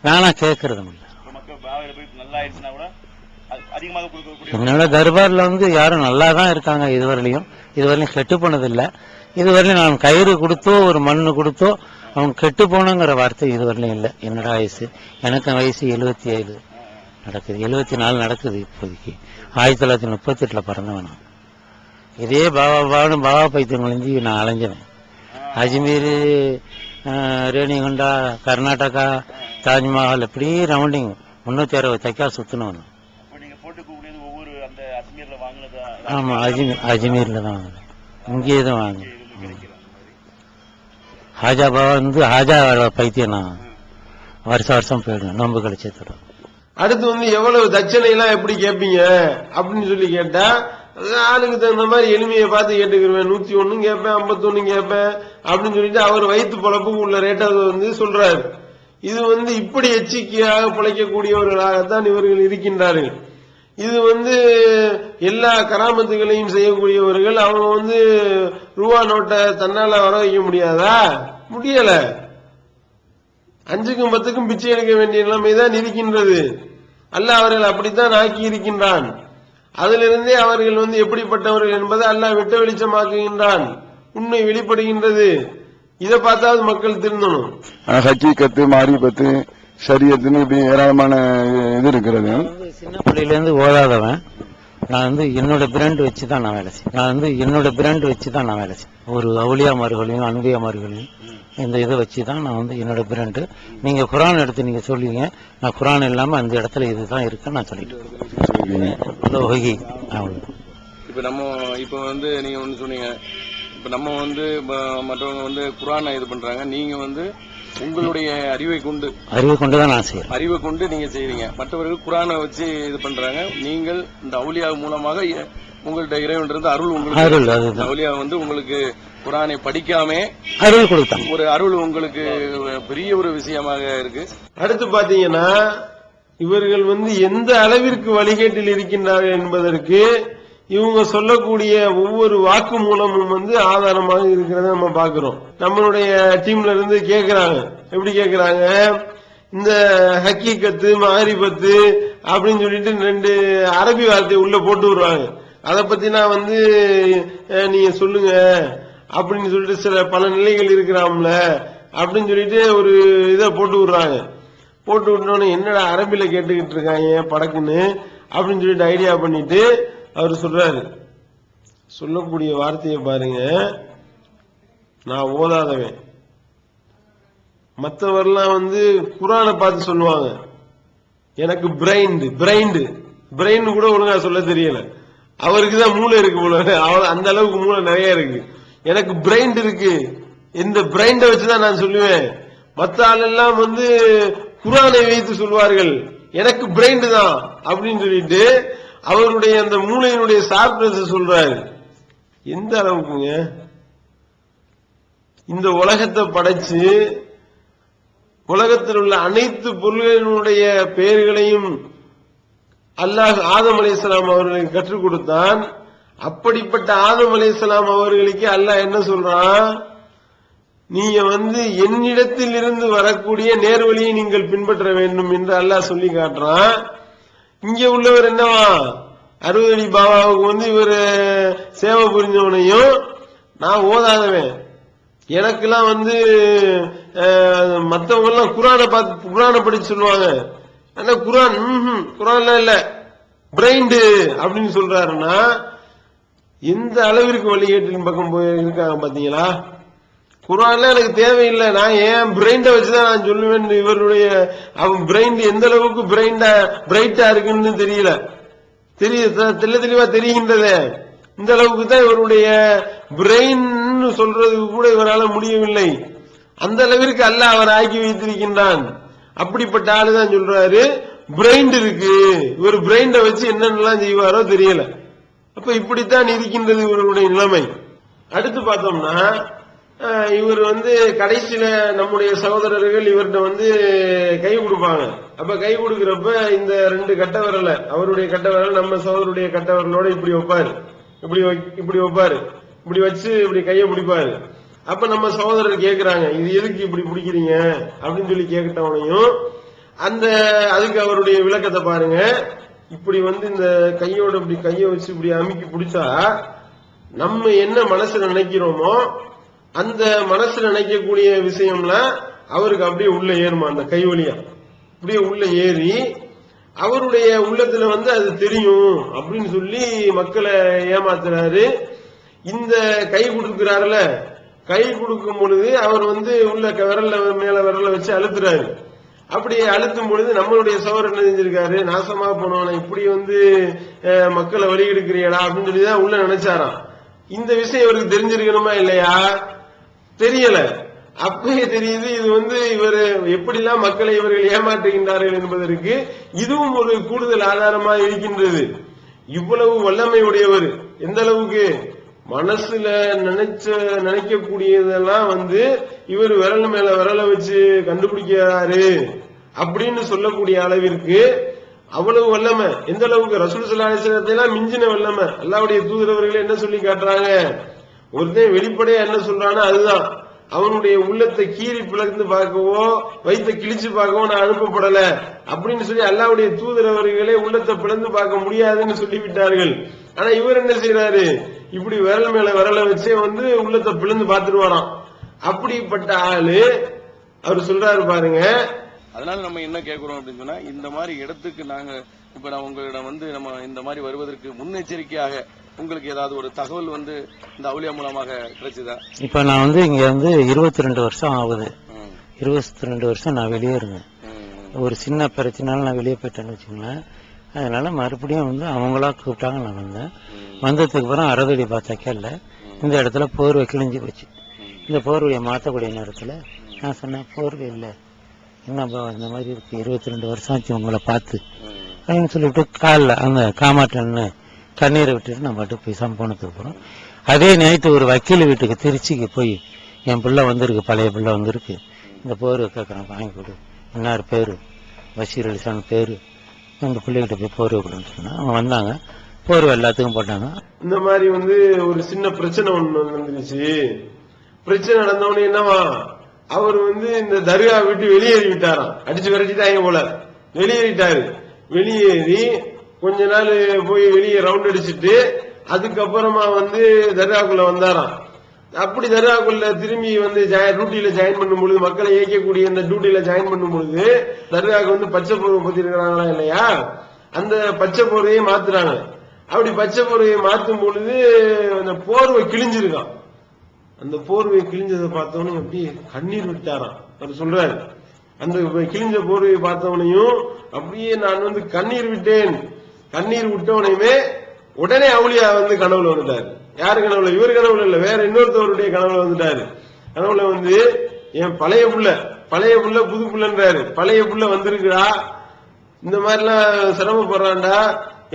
நானா கேட்கறதும் இல்ல. என்னோட தர்பார்ல வந்து யாரும் நல்லாதான் இருக்காங்க. இதுவரையிலும் கெட்டு போனதில்ல. இதுவரையிலும் நான் கயிறு கொடுத்தோ ஒரு மண்ணு கொடுத்தோ அவங்க கெட்டு போனங்கிற வார்த்தை இதுவரையிலும் இல்லை. என்னோட வயசு, எனக்கு வயசு 77 நடக்குது, 74 நடக்குது இப்போதைக்கு. 1938 பிறந்தவன். இதே பாபா பைத்தியம் கழிஞ்சு நான் அலைஞ்சேன். அஜ்மீர், ரேணிகுண்டா, கர்நாடகா, தாஜ்மஹால் இப்படி ரவுண்டிங் 360 தைக்கா சுத்தினவன். ஆமா, அஜ்மீர்ல தான் வாங்க, இங்கேயே தான் வாங்க. ஹாஜா பாபா வந்து ஹாஜா பைத்தியம் நான் வருஷம் போயிடுவேன் நோம்பு கழிச்சதோட. அடுத்து வந்து எவ்வளவு தட்சணை எல்லாம் எப்படி கேட்பீங்க அப்படின்னு சொல்லி கேட்டா ஆளுக்கு தகுந்த மாதிரி எளிமையை பார்த்து கேட்டுக்கிருவேன். 101 கேட்பேன், 51 கேட்பேன் அப்படின்னு சொல்லிட்டு அவர் வயிற்று பொழப்புக்கு உள்ள ரேட்டை வந்து சொல்றாரு. இது வந்து இப்படி எச்சரிக்கையாக பிழைக்கக்கூடியவர்களாகத்தான் இவர்கள் இருக்கின்றார்கள். இது வந்து எல்லா கராமத்துகளையும் செய்யக்கூடியவர்கள். அவங்க வந்து ரூபா நோட்டை தன்னால வர வைக்க முடியாதா? முடியல. 5க்கும் 10க்கும் பிச்சை எடுக்க வேண்டிய நிலைமைதான் இருக்கின்றது. அல்லாஹ் அவர்கள் அப்படித்தான் ஆக்கி இருக்கின்றான். அதிலிருந்தே அவர்கள் வந்து எப்படிப்பட்டவர்கள் என்பதை அல்லாஹ் வெட்ட வெளிச்சமாக்குகின்றான். உண்மை வெளிப்படுகின்றது. இதை பார்த்தாவது மக்கள் திருந்தணும். ஹக்கீகத்து, மாரிபத்து, ஷரியத்துன்னு இப்படி ஏராளமான இது இருக்கிறது. சின்ன பிள்ளையில இருந்து ஓதாதவன் நான் வந்து என்னோட பிராண்ட் வச்சுதான் நான் வேலை செய்வேன். ஒரு அவுலியாமார்களையும் அன்பியாமார்களையும் இந்த இதை வச்சுதான் நான் வந்து என்னோட பிராண்டு. நீங்க குரான் எடுத்து நீங்க சொல்லுவீங்க, நான் குரான் இல்லாம அந்த இடத்துல இதுதான் இருக்குன்னு நான் சொல்லிட்டு இப்ப வந்து நீங்க ஒண்ணு சொன்னீங்க. இப்ப நம்ம வந்து மற்றவங்க வந்து குரானை இது பண்றாங்க, நீங்க வந்து உங்களுடைய அறிவை கொண்டுதான் நான் செய்யறேன். அறிவை கொண்டு நீங்க செய்றீங்க. மற்றவர்கள் குர்ஆனை வச்சு இது பண்றாங்க. நீங்கள் இந்த அவுலியா மூலமாக உங்கள்ட்ட இறைவன் இருந்து அருள் உங்களுக்கு அவுலியா வந்து உங்களுக்கு குர்ஆனை படிக்காமே அருள் கொடுத்தாங்க. ஒரு அருள் உங்களுக்கு பெரிய ஒரு விஷயமாக இருக்கு. அடுத்து பாத்தீங்கன்னா இவர்கள் வந்து எந்த அளவிற்கு வழிகேட்டில் இருக்கின்றார்கள் என்பதற்கு இவங்க சொல்லக்கூடிய ஒவ்வொரு வாக்கு மூலமும் வந்து ஆதாரமாக இருக்கிறத நம்ம பாக்குறோம். நம்மளுடைய டீம்ல இருந்து கேக்குறாங்க. எப்படி கேக்குறாங்க? இந்த ஹக்கீகத்து மாரிபத்து அப்படின்னு சொல்லிட்டு 2 அரபி வார்த்தையை உள்ள போட்டு விடுறாங்க. அதை பத்தி நான் வந்து நீங்க சொல்லுங்க அப்படின்னு சொல்லிட்டு பல நிலைகள் இருக்கிறாம்ல அப்படின்னு சொல்லிட்டு ஒரு இதை போட்டு விடுறாங்க. போட்டு விட்டோன்னு என்னடா அரபில கேட்டுக்கிட்டு இருக்காங்க படக்குன்னு அப்படின்னு சொல்லிட்டு ஐடியா பண்ணிட்டு அவர் சொல்றாரு. சொல்லக்கூடிய வார்த்தையை பாருங்க. நான் ஓதாதவன். மற்றவர்லாம் வந்து குர்ஆனை பார்த்து சொல்லுவாங்க எனக்கு பிரெயின் கூட ஒழுங்கா சொல்ல தெரியல. அவருக்கு தான் மூளை இருக்கு போல, அந்த அளவுக்கு மூளை நிறைய இருக்கு. எனக்கு பிரெயின் இருக்கு. இந்த பிரெயினை வச்சுதான் நான் சொல்லுவேன். மற்ற ஆளெல்லாம் வந்து குர்ஆனை வைத்து சொல்வார்கள் எனக்கு பிரெயின் தான் அப்படின்னு சொல்லிட்டு அவருடைய அந்த மூளையினுடைய ஷார்ப்னஸ் சொல்றாரு. எந்த அளவுக்குங்க? இந்த உலகத்தை படைச்சு உலகத்தில் உள்ள அனைத்து பொருள்களினுடைய பெயர்களையும் அல்லாஹ் ஆதம் அலைஹிஸ்ஸலாம் அவர்களுக்கு கற்றுக் கொடுத்தான். அப்படிப்பட்ட ஆதம் அலைஹிஸ்ஸலாம் அவர்களுக்கு அல்லாஹ் என்ன சொல்றான்? நீங்க வந்து என்னிடத்தில் இருந்து வரக்கூடிய நேர்வழியை நீங்கள் பின்பற்ற வேண்டும் என்று அல்லாஹ் சொல்லி காட்டுறான். இங்க உள்ளவர் என்னவா 60 அடி பாபாவுக்கு வந்து இவர் சேவை புரிஞ்சவனையும் நான் ஓதாதவன். எனக்கெல்லாம் வந்து மற்றவங்க எல்லாம் குர்ஆனை படிச்சு சொல்லுவாங்க. ஆனா குர்ஆன்ல இல்ல பிரெயின்டு அப்படின்னு சொல்றாருன்னா எந்த அளவிற்கு வழிகேட்டின் பக்கம் போய் இருக்காங்க பாத்தீங்களா? குர்ஆன்ல எனக்கு தேவையில்லை, நான் ஏன் பிரெயினை வச்சுதான் நான் சொல்லுவேன். இவருடைய அவன் பிரெயின் எந்த அளவுக்கு பிரைட்டா இருக்குன்னு தெரியல, தெளிவா தெரிகின்றது. இந்த அளவுக்கு தான் இவருடைய பிரெயின் சொல்றதுக்கு கூட இவரால் முடியவில்லை. அந்த அளவிற்கு அல்லாஹ் அவர் ஆக்கி வைத்திருக்கின்றான். அப்படிப்பட்ட ஆளுதான் சொல்றாரு பிரெயின் இருக்கு. இவர் பிரெயினை வச்சு என்னென்னலாம் செய்வாரோ தெரியல. அப்ப இப்படித்தான் இருக்கின்றது இவருடைய நிலைமை. அடுத்து பார்த்தோம்னா இவர் வந்து கடைசியில நம்முடைய சகோதரர்கள் இவர்கிட்ட வந்து கை கொடுப்பாங்க. அப்ப கை கொடுக்கிறப்ப இந்த 2 கட்ட விரல, அவருடைய கட்ட விரல் நம்ம சகோதரருடைய கட்ட விரலோட இப்படி வைப்பாரு, இப்படி வைப்பாரு, இப்படி வச்சு இப்படி கையை பிடிப்பாரு. அப்ப நம்ம சகோதரர் கேட்கிறாங்க இது எதுக்கு இப்படி பிடிக்கிறீங்க அப்படின்னு சொல்லி கேட்டவனையும் அதுக்கு அவருடைய விளக்கத்தை பாருங்க. இப்படி வந்து இந்த கையோட இப்படி கையை வச்சு இப்படி அமுக்கி பிடிச்சா நம்ம என்ன மனசுல நினைக்கிறோமோ அந்த மனசுல நினைக்கக்கூடிய விஷயம்லாம் அவருக்கு அப்படியே உள்ள ஏறுமா. அந்த கை வழியா அப்படியே உள்ள ஏறி அவருடைய உள்ளத்துல வந்து அது தெரியும் அப்படின்னு சொல்லி மக்களை ஏமாத்துறாரு. இந்த கை கொடுக்கிறாருல, கை கொடுக்கும் பொழுது அவர் வந்து உள்ள விரல்ல மேல விரல வச்சு அழுத்துறாரு. அப்படி அழுத்தும் பொழுது நம்மளுடைய சகோதரர் என்ன செஞ்சிருக்காரு? நாசமா போனவன இப்படி வந்து மக்களை வழி எடுக்கிறியடா அப்படின்னு சொல்லிதான் உள்ள நினைச்சாராம். இந்த விஷயம் இவருக்கு தெரிஞ்சிருக்கணுமா இல்லையா? தெரியல. அப்பயே தெரியுது இது வந்து இவர் எப்படிலாம் மக்களை இவர்கள் ஏமாற்றுகின்றார்கள் என்பதற்கு இதுவும் ஒரு கூடுதல் ஆதாரமா இருக்கின்றது. இவ்வளவு வல்லமை உடையவர், எந்த அளவுக்கு மனசுல நினைக்கக்கூடியதெல்லாம் வந்து இவர் விரல் மேல விரல வச்சு கண்டுபிடிக்கிறாரு அப்படின்னு சொல்லக்கூடிய அளவிற்கு அவ்வளவு வல்லமை. எந்த அளவுக்கு ரசூல் ஸல்லல்லாஹு அலைஹி வஸல்லம் மிஞ்சின வல்லமை. அல்லாஹ்வுடைய தூதரவர்கள் என்ன சொல்லி காட்டுறாங்க? ஒருத்தன் வெளிப்படையா என்ன சொல்றானோ அதுதான். அவனுடைய உள்ளத்தை கீறி பிளந்து பார்க்கவோ வைத்த கிழிச்சு பார்க்கவோ நான் அனுப்பப்படல அப்படின்னு சொல்லி அல்லாஹ்வுடைய தூதரவர்களே உள்ளத்தை பிளந்து பார்க்க முடியாதுன்னு சொல்லிவிட்டார்கள். ஆனா இவர் என்ன செய்யறாரு? இப்படி விரல் மேல விரல வச்சே வந்து உள்ளத்தை பிளந்து பார்த்துருவாராம். அப்படிப்பட்ட ஆளு அவர் சொல்றாரு பாருங்க. அதனால நம்ம என்ன கேட்கிறோம் அப்படின்னு சொன்னா, இந்த மாதிரி இடத்துக்கு நாங்க இப்ப நான் உங்களிடம் வந்து நம்ம இந்த மாதிரி வருவதற்கு முன்னெச்சரிக்கையாக உங்களுக்கு ஏதாவது ஒரு தகவல் வந்து இந்த அவுலியா மூலமாக கிடைச்சதா? இப்ப நான் வந்து இங்க வந்து 22 வருஷம் ஆகுது. 22 வருஷம் நான் வெளியே இருந்தேன். ஒரு சின்ன பிரச்சனால நான் வெளியே போயிட்டேன்னு வச்சுங்களேன். அதனால மறுபடியும் வந்து அவங்களா கூப்பிட்டாங்க, நான் வந்தேன். வந்ததுக்கு அப்புறம் 60 அடி பார்த்தாக்கா இல்ல, இந்த இடத்துல போர்வை கிழிஞ்சு போச்சு. இந்த போர்வையை மாற்றக்கூடிய நேரத்துல நான் சொன்னேன் போர்வை இல்லை, என்னப்பா இந்த மாதிரி இருக்கு, 22 வருஷம் ஆச்சு உங்களை பார்த்து அப்படின்னு சொல்லிவிட்டு காலில் அந்த காமாட்டன்னு கண்ணீரை விட்டுட்டு நான் பாட்டு பேசாமல் போனதுக்கு அப்புறம் அதே நைட்டு ஒரு வக்கீல் வீட்டுக்கு திருச்சிக்கு போய் என் பிள்ளை வந்திருக்கு, பழைய பிள்ளை வந்திருக்கு, இந்த போர்வை கேட்குறேன் வாங்கி கொடு, இன்னார் பேர் பஷீர் அலிசான் பேர், அந்த பிள்ளைகிட்ட போய் போர்வை கொடுன்னு சொன்னா அவங்க வந்தாங்க, போர்வை எல்லாத்துக்கும் போட்டாங்க. இந்த மாதிரி வந்து ஒரு சின்ன பிரச்சனை ஒண்ணு வந்துருச்சு. பிரச்சனை நடந்தவொடனே என்னவா, அவர் வந்து இந்த தர்கா விட்டு வெளியேறி விட்டாராம், அடிச்சு விரட்டிட்டாங்க போல, வெளியேறிட்டாரு. வெளியேறி கொஞ்ச நாள் போய் வெளியே ரவுண்ட் அடிச்சுட்டு அதுக்கப்புறமா வந்து தர்காக்குள்ள வந்தாராம். அப்படி தர்காக்குள்ள திரும்பி வந்து டியூட்டியில ஜாயின் பண்ணும் பொழுது, மக்களை இயக்கக்கூடிய இந்த டியூட்டியில ஜாயின் பண்ணும் பொழுது தர்காவுக்கு வந்து பச்சை போர்வை பத்தி இருக்கிறாங்களா இல்லையா, அந்த பச்சை போர்வையை மாத்துறாங்க. அப்படி பச்சை போர்வையை மாற்றும் பொழுது அந்த போர்வை கிழிஞ்சிருக்கான். அந்த போர்வை கிழிஞ்சதை பார்த்தவனும் எப்படி கண்ணீர் விட்டாராம். அவர் சொல்றாரு, அந்த கிழிஞ்ச போர்வையை பார்த்தவனையும் அப்படியே நான் வந்து கண்ணீர் விட்டேன். கண்ணீர் விட்டவனையுமே உடனே அவுலியா வந்து கனவுல வந்துட்டாரு. யாரு கனவுல? இவர் கனவுல இல்ல, வேற இன்னொருத்தவருடைய கனவுல வந்துட்டாரு. கனவுல வந்து என் பழைய புள்ள புது புள்ளன்றாரு. பழைய புள்ள வந்திருக்குடா, இந்த மாதிரி எல்லாம் சிரமப்படுறான்டா,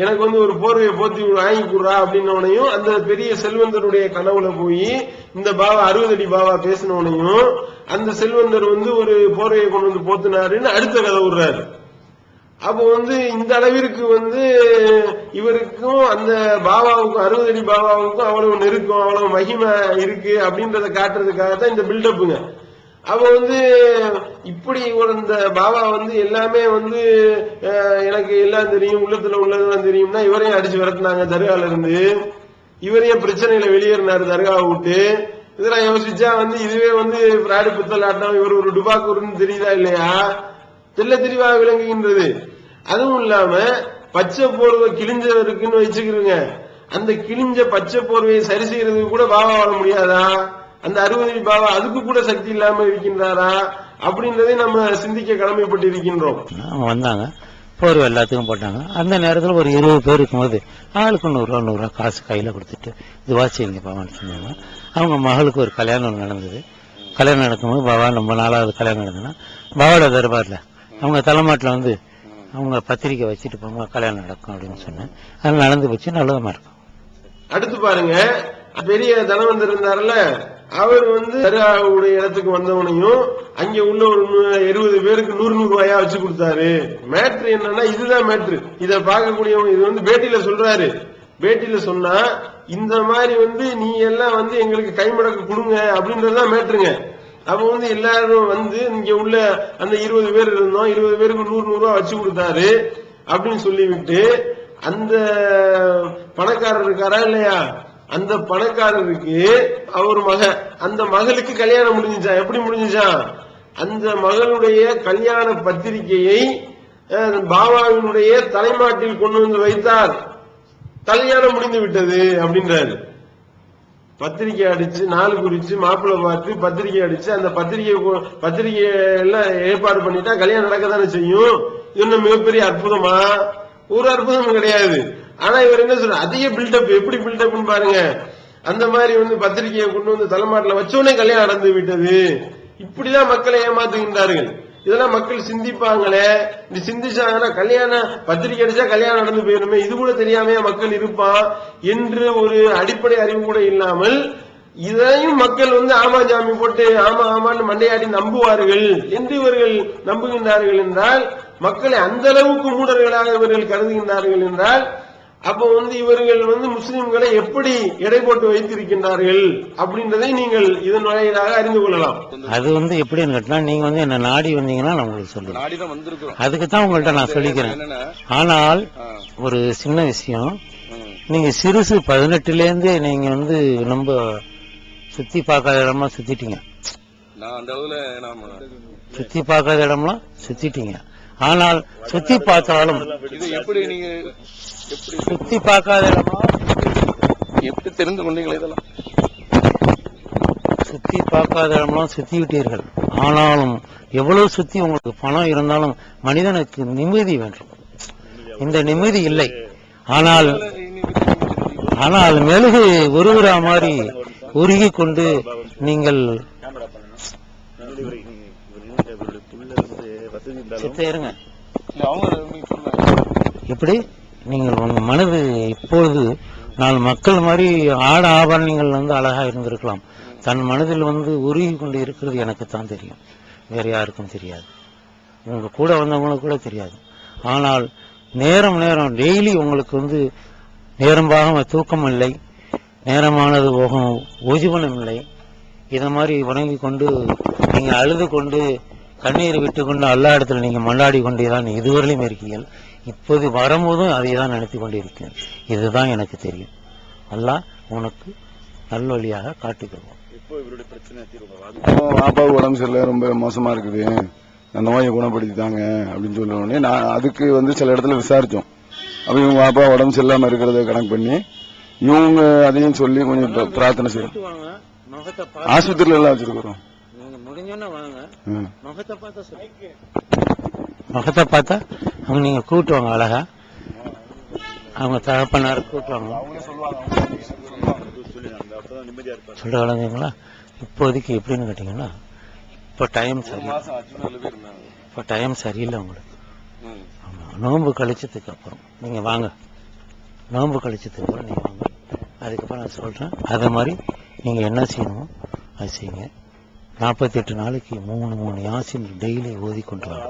எனக்கு வந்து ஒரு போர்வையை போத்தி வாங்கி கொடுறா அப்படின்னவனையும், அந்த பெரிய செல்வந்தருடைய கனவுல போய் இந்த பாவா 60 அடி பாவா பேசினவனையும் அந்த செல்வந்தர் வந்து ஒரு போர்வையை கொண்டு வந்து போத்துனாருன்னு அடுத்த கதை விடுறாரு. அப்போ வந்து இந்த அளவிற்கு வந்து இவருக்கும் அந்த பாபாவுக்கும் 60 அடி பாபாவுக்கும் அவ்வளவு நெருக்கம், அவ்வளவு மகிமை இருக்கு அப்படின்றத காட்டுறதுக்காகத்தான் இந்த பில்டப்புங்க. அவ வந்து இப்படி ஒரு இந்த பாபா வந்து எல்லாமே வந்து எனக்கு எல்லாம் தெரியும், உள்ளத்துல உள்ளதெல்லாம் தெரியும்னா இவரையும் அடிச்சு விரட்டினாங்க தர்கால இருந்து. இவரையும் பிரச்சனையில வெளியேறினாரு தர்காவை விட்டு. இதெல்லாம் யோசிச்சா வந்து இதுவே வந்து பிராடு புத்தல் ஆட்டம், இவர் ஒரு டுபாக்கூர்னு தெரியுதா இல்லையா, தெல்ல தெளிவாக விளங்குகின்றது. அதுவும் இல்லாம பச்சை போர்வை கிழிஞ்சவருக்குன்னு வச்சுக்கிறீங்க, அந்த கிழிஞ்ச பச்சை போர்வையை சரி செய்யறதுக்கு கூட பாபா வாழ முடியாதா? அந்த 60 அடி பாபா அதுக்கு கூட சக்தி இல்லாம இருக்கின்றாரா அப்படின்றதை நம்ம சிந்திக்க கடமைப்பட்டு இருக்கின்றோம். வந்தாங்க, போர்வை எல்லாத்துக்கும் போட்டாங்க. அந்த நேரத்தில் ஒரு 20 பேர் இருக்கும்போது ஆளுக்கு 100 ரூபா காசு கையில கொடுத்துட்டு இதுவா செய்யுங்க பாவான்னு சொன்னாங்க. அவங்க மகளுக்கு ஒரு கல்யாணம் நடந்தது. கல்யாணம் நடக்கும்போது பாபா நம்ம 4வது கல்யாணம் நடந்ததுன்னா பாபாவோட தர்பார்ல அவங்க தலைமாட்டில் வந்து அவங்க பத்திரிக்கை வச்சுட்டு போங்க, கல்யாணம் நடக்கும் அப்படின்னு சொன்னேன். அது நடந்து வச்சு நல்லதமா இருக்கும். அடுத்து பாருங்க, பெரிய தனவந்தர் இருந்தாருல்ல, அவர் வந்து தர்காவுடைய இடத்துக்கு வந்தவனையும் அங்க உள்ள ஒரு 20 பேருக்கு 100 ரூபாயா வச்சு கொடுத்தாரு. மேட்ரு என்னன்னா இதுதான் மேட்ரு. இத பார்க்கக்கூடியவங்க இது வந்து பேட்டியில சொல்றாரு. பேட்டியில சொன்னா இந்த மாதிரி வந்து நீ எல்லாம் வந்து எங்களுக்கு கைமடக்கு கொடுங்க அப்படின்றதுதான் மேட்ருங்க. அப்ப வந்து எல்லாரும் வந்து இங்க உள்ள அந்த 20 பேர் இருந்தோம், 20 பேருக்கு 100 ரூபா வச்சு கொடுத்தாரு அப்படின்னு சொல்லிவிட்டு அந்த பணக்காரர் இருக்காரா இல்லையா, அந்த பணக்காரருக்கு அவர் அந்த மகளுக்கு கல்யாணம் முடிஞ்சுச்சா. எப்படி முடிஞ்சுச்சா, அந்த மகளுடைய கல்யாண பத்திரிகையை பாபாவினுடைய தலைமாட்டில் கொண்டு வந்து வைத்தார், கல்யாணம் முடிந்து விட்டது அப்படின்றாரு. பத்திரிகை அடிச்சு நாள் குறிச்சு மாப்பிள்ளை பார்த்து பத்திரிகை அடிச்சு அந்த பத்திரிகை எல்லாம் ஏற்பாடு பண்ணிட்டா கல்யாணம் நடக்கத்தானே செய்யும். இது மிகப்பெரிய அற்புதமா? ஒரு அற்புதமும் கிடையாது. ஆனா இவர் என்ன சொல்ற, அதிக பில்டப். எப்படி பில்டப்னு பாருங்க. அந்த மாதிரி வந்து பத்திரிகையை கொண்டு வந்து தலைமாட்டில் வச்சோடனே கல்யாணம் நடந்து விட்டது. இப்படிதான் மக்களை ஏமாத்துகின்றார்கள். இதெல்லாம் மக்கள் சிந்திப்பாங்களே, இப்படி சிந்திச்சாங்கன்னா கல்யாண பத்திரிகை அடிச்சா கல்யாணம் நடந்து போயிருமே, இது கூட தெரியாம மக்கள் இருப்பான் என்று ஒரு அடிப்படை அறிவு கூட இல்லாமல் இதையும் மக்கள் வந்து ஆமா ஜாமி போட்டு ஆமா ஆமான்னு மண்டையாடி நம்புவார்கள் என்று இவர்கள் நம்புகின்றார்கள் என்றால், மக்களை அந்த அளவுக்கு மூடர்களாக இவர்கள் கருதுகின்றார்கள் என்றால், அப்ப வந்து இவர்கள் வந்து முஸ்லிம்களை எப்படி எடை போட்டு வைத்திருக்கின்றார்கள் அப்படின்றதை நீங்கள் இதன் வாயிலாக அறிந்து கொள்ளலாம். அது வந்து எப்படின்னு கேட்டா, நீங்க வந்து என்ன நாடி வந்தீங்கன்னா நான் உங்களுக்கு சொல்லுவேன். அதுக்குதான் உங்கள்ட்ட நான் சொல்லிக்கிறேன். ஆனால் ஒரு சின்ன விஷயம், நீங்க சிறுசு 18ல இருந்து நீங்க வந்து ரொம்ப சுத்தி பார்க்காத இடம்லாம் சுத்திட்டீங்க. சுத்தி பார்க்காத இடம்லாம் சுத்திட்டீங்க. ஆனால் சுத்தி பார்த்தாலும் சுத்தி பார்க்காத இடமா எப்படி தெரிந்து கொண்டீங்களா? இதெல்லாம் சுத்தி பார்க்காத இடம்லாம் சுத்தி விட்டீர்கள். ஆனாலும் எவ்வளவு சுத்தி உங்களுக்கு பணம் இருந்தாலும் மனிதனுக்கு நிம்மதி வேண்டும். இந்த நிம்மதி இல்லை. ஆனால் மெழுகு உருகுற மாதிரி உருகி கொண்டு நீங்கள் சித்த இருங்க. இல்ல அவங்க சொல்லுங்க. எப்படி நீங்கள் உங்க மனது இப்பொழுது நாலு மக்கள் மாதிரி ஆட ஆபரணங்கள் வந்து அழகா இருந்திருக்கலாம். தன் மனதில் வந்து உருகி கொண்டு இருக்கிறது எனக்கு தான் தெரியும், வேற யாருக்கும் தெரியாது, உங்க கூட வந்தவங்களுக்கு கூட தெரியாது. ஆனால் நேரம் டெய்லி உங்களுக்கு வந்து நேரமாக தூக்கம் இல்லை, நேரமானது போகும் ஓஜிபனம் இல்லை. இத மாதிரி வணங்கி கொண்டு நீங்க அழுது கொண்டு கண்ணீர் விட்டு கொண்டு அல்லா இடத்துல நீங்க மல்லாடி கொண்டேதான் இதுவரையிலும் இருக்கீர்கள். இப்போது வரும்போதும் அதை தான் நினைத்து கொண்டு இருக்கேன். இதுதான் எனக்கு தெரியும். அல்லாஹ் உனக்கு நல்வழியாக காட்டுகிறோம். இப்போ இவருடைய பிரச்சனை அப்பாவுக்கு உடம்பு சரியில்லை, ரொம்ப மோசமா இருக்குது, அந்த நோயை குணப்படுத்திட்டாங்க அப்படின்னு சொல்ல உடனே நான் அதுக்கு வந்து சில இடத்துல விசாரிச்சோம். அப்ப இவங்க அப்பா உடம்பு சரியில்லாம இருக்கிறத கணக்கு பண்ணி இவங்க அதையும் சொல்லி கொஞ்சம் பிரார்த்தனை செய்யறோம். ஆஸ்பத்திரியில எல்லாம் வச்சிருக்கிறோம். முகத்தை பார்த்தா அவங்க நீங்க கூட்டுவாங்க அழகா, அவங்க தகப்பனார் கூட்டுவாங்க சொல்லுங்களா. இப்போதைக்கு எப்படின்னு கேட்டீங்கன்னா இப்ப டைம் சரியில்லை உங்களுக்கு. நோன்பு கழிச்சதுக்கு அப்புறம் நீங்க வாங்க, நோன்பு கழிச்சதுக்கு அப்புறம் நீங்க வாங்க, அதுக்கப்புறம் நான் சொல்றேன். அதே மாதிரி நீங்க என்ன செய்யணுமோ அது செய்யுங்க. 48 நாளைக்கு 3 யாசின் டெய்லி ஓதி கொண்டு வாங்க.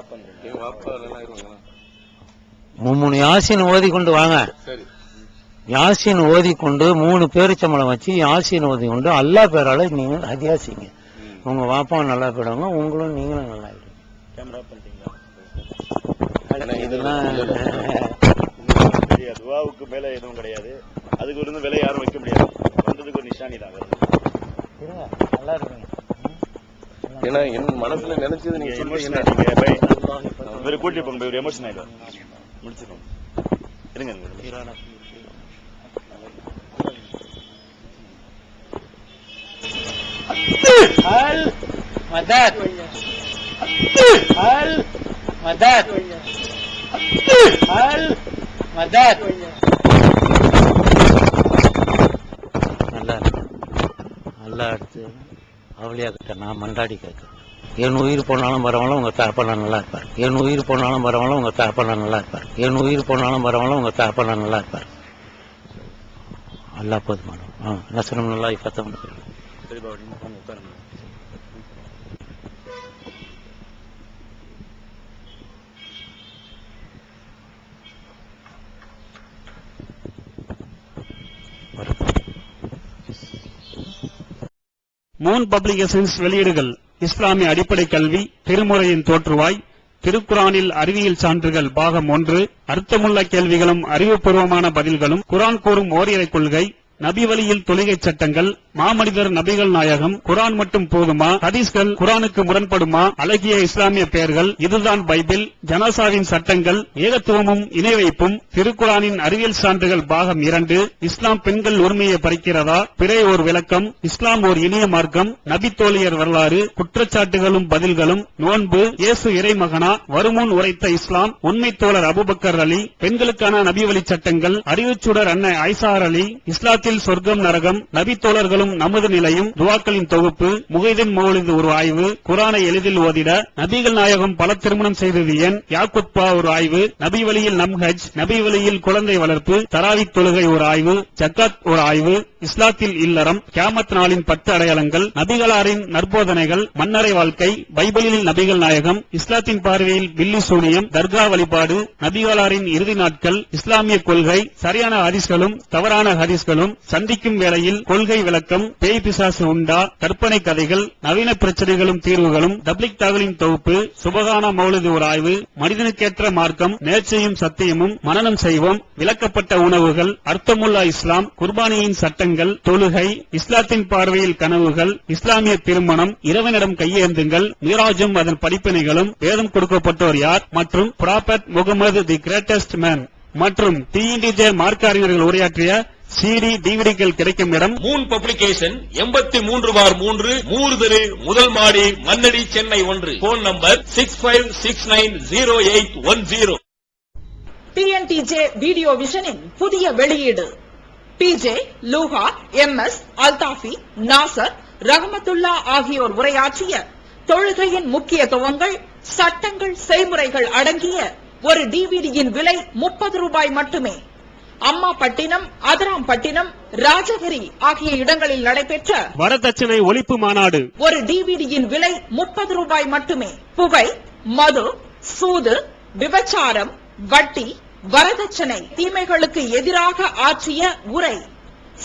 3 யாசின் ஓதி கொண்டு வாங்க. யாசின் ஓதி கொண்டு 3 பேரிச்சம்பளம் வச்சு யாசின் ஓதி கொண்டு அல்லா பேரால நீங்க ஹதியாசிங்க. உங்க வாப்பா நல்லா போயிடுவாங்க, உங்களும் நீங்களும் நல்லா ஆயிடுங்க. இதெல்லாம் துவாவுக்கு மேல எதுவும் கிடையாது, அதுக்கு இருந்து விலை யாரும் வைக்க முடியாது. வந்ததுக்கு ஒரு நிஷானி தான். நல்லா இருக்குங்க. ஏன்னா என் மனசுல நினைச்சது நீங்க எமோஷன் கூட்டி போங்க, ஒரு எமோஷன் ஆயிடும். முடிச்சுக்கோங்க, இருங்க. அல் மதத் அல் மதத் அல் மதத். நல்லா அடுத்து அவளியா கிட்ட நான் மண்டாடி கேட்க, என் உயிர் போனாலும் பரவாயில்ல உங்க தகப்பனா நல்லா இருப்பார், என் உயிர் போனாலும் பரவாயில்ல உங்க தகப்பனா நல்லா இருப்பார், என் உயிர் போனாலும் பரவாயில்ல உங்க தகப்பனா நல்லா இருப்பார். அல்லா போதுமான நசனம் நல்லா இப்பத்தான் மூன் பப்ளிகேஷன்ஸ் வெளியீடுகள். இஸ்லாமிய அடிப்படை கல்வி, திருமுறையின் தோற்றுவாய், திருக்குரானில் அறிவியல் சான்றுகள் பாகம் 1, அர்த்தமுள்ள கேள்விகளும் அறிவுபூர்வமான பதில்களும், குரான் கூறும் ஓரிரை கொள்கை, நபி வழியில் தொழுகை சட்டங்கள், மாமனிதர் நபிகள் நாயகம், குரான் மட்டும் போதுமா, ஹதீஸ்கள் குரானுக்கு முரண்படுமா, அழகிய இஸ்லாமிய பெயர்கள், இதுதான் பைபிள், ஜனாசாவின் சட்டங்கள், ஏகத்துவமும் இணை வைப்பும், திருக்குரானின் அறிவியல் சான்றுகள் பாகம் 2, இஸ்லாம் பெண்கள் உரிமையை பறிக்கிறதா, பிறை ஓர் விளக்கம், இஸ்லாம் ஓர் இனிய மார்க்கம், நபி தோழியர் வரலாறு, குற்றச்சாட்டுகளும் பதில்களும், நோன்பு, இயேசு இறைமகனா, வருமுன் உரைத்த இஸ்லாம், உண்மை தோழர் அபூபக்கர் அலி, பெண்களுக்கான நபி வழி சட்டங்கள், அறிவுச்சுடர் அன்னை ஐசார் அலி, இஸ்லாத்தில் சொர்க்கம் நரகம், நபி தோழர்களும் நமது நிலையும், துவாக்களின் தொகுப்பு, முகைதீன் மௌலிது ஒரு ஆய்வு, குரானை எளிதில் ஓதிட, நபிகள் நாயகம் பல திருமணம் செய்தது ஏன், யாக்குத்பா ஒரு ஆய்வு, நபி வழியில் நம்ஹஜ், நபி வழியில் குழந்தை வளர்ப்பு, தராவித் தொழுகை ஒரு ஆய்வு, ஜக்காத் ஒரு ஆய்வு, இஸ்லாத்தில் இல்லறம், கியாமத் நாளின் 10 அடையாளங்கள், நபிகளாரின் நற்போதனைகள், மன்னரை வாழ்க்கை, பைபிளில் நபிகள் நாயகம், இஸ்லாத்தின் பார்வையில் பில்லி சூனியம், தர்கா வழிபாடு, நபிகளாரின் இறுதி நாட்கள், இஸ்லாமிய கொள்கை, சரியான ஹதீஸ்களும் தவறான ஹதீஸ்களும், சந்திக்கும் வேளையில் கொள்கை விளக்கம், பேய் பிசாசு உண்டா, கற்பனை கதைகள், நவீன பிரச்சனைகளும் தீர்வுகளும், தப்லிக் தாகலின் தொகுப்பு, சுபகான மௌலிது ஒரு ஆய்வு, மனிதனுக்கேற்ற மார்க்கம், நேர்ச்சையும் சத்தியமும், மனனம் செய்வோம், விளக்கப்பட்ட உணவுகள், அர்த்தமுல்லா இஸ்லாம், குர்பானியின் சட்டங்கள், தொழுகை, இஸ்லாத்தின் பார்வையில் கனவுகள், இஸ்லாமிய திருமணம், இறைவனிடம் கையேந்துங்கள், மிராஜும் அதன் படிப்பினைகளும், வேதம் கொடுக்கப்பட்டோர் யார், மற்றும் prophet Mohammed the greatest man மற்றும் டிஎன்டிஜே மார்க்க அறிஞர்கள் உரையாற்றிய CD டிவிடிகள் கிடைக்கும் இடம் மூன் பப்ளிகேஷன் 83/3 மூர் தெரு, முதல் மாடி, Mannady, Chennai 1. Phone number 65690810. TNTJ video விஷனின் புதிய வெளியீடு. PJ, லூஹா, MS, அல்தாஃபி, நாசர், ரஹமத்துல்லா ஆகியோர் உரையாற்றிய தொழுகையின் முக்கியத்துவங்கள், சட்டங்கள் செய்முறைகள் அடங்கிய ஒரு டிவிடியின் விலை 30 ரூபாய் மட்டுமே. அம்மாபட்டினம், அதிராம்பட்டினம், ராஜகிரி ஆகிய இடங்களில் நடைபெற்ற வரதட்சணை ஒழிப்பு மாநாடு. ஒரு டிவிடியின் விலை 30 ரூபாய் மட்டுமே. புகை, மது, சூது, விபச்சாரம், வட்டி, வரதட்சணை தீமைகளுக்கு எதிராக ஆற்றிய உரை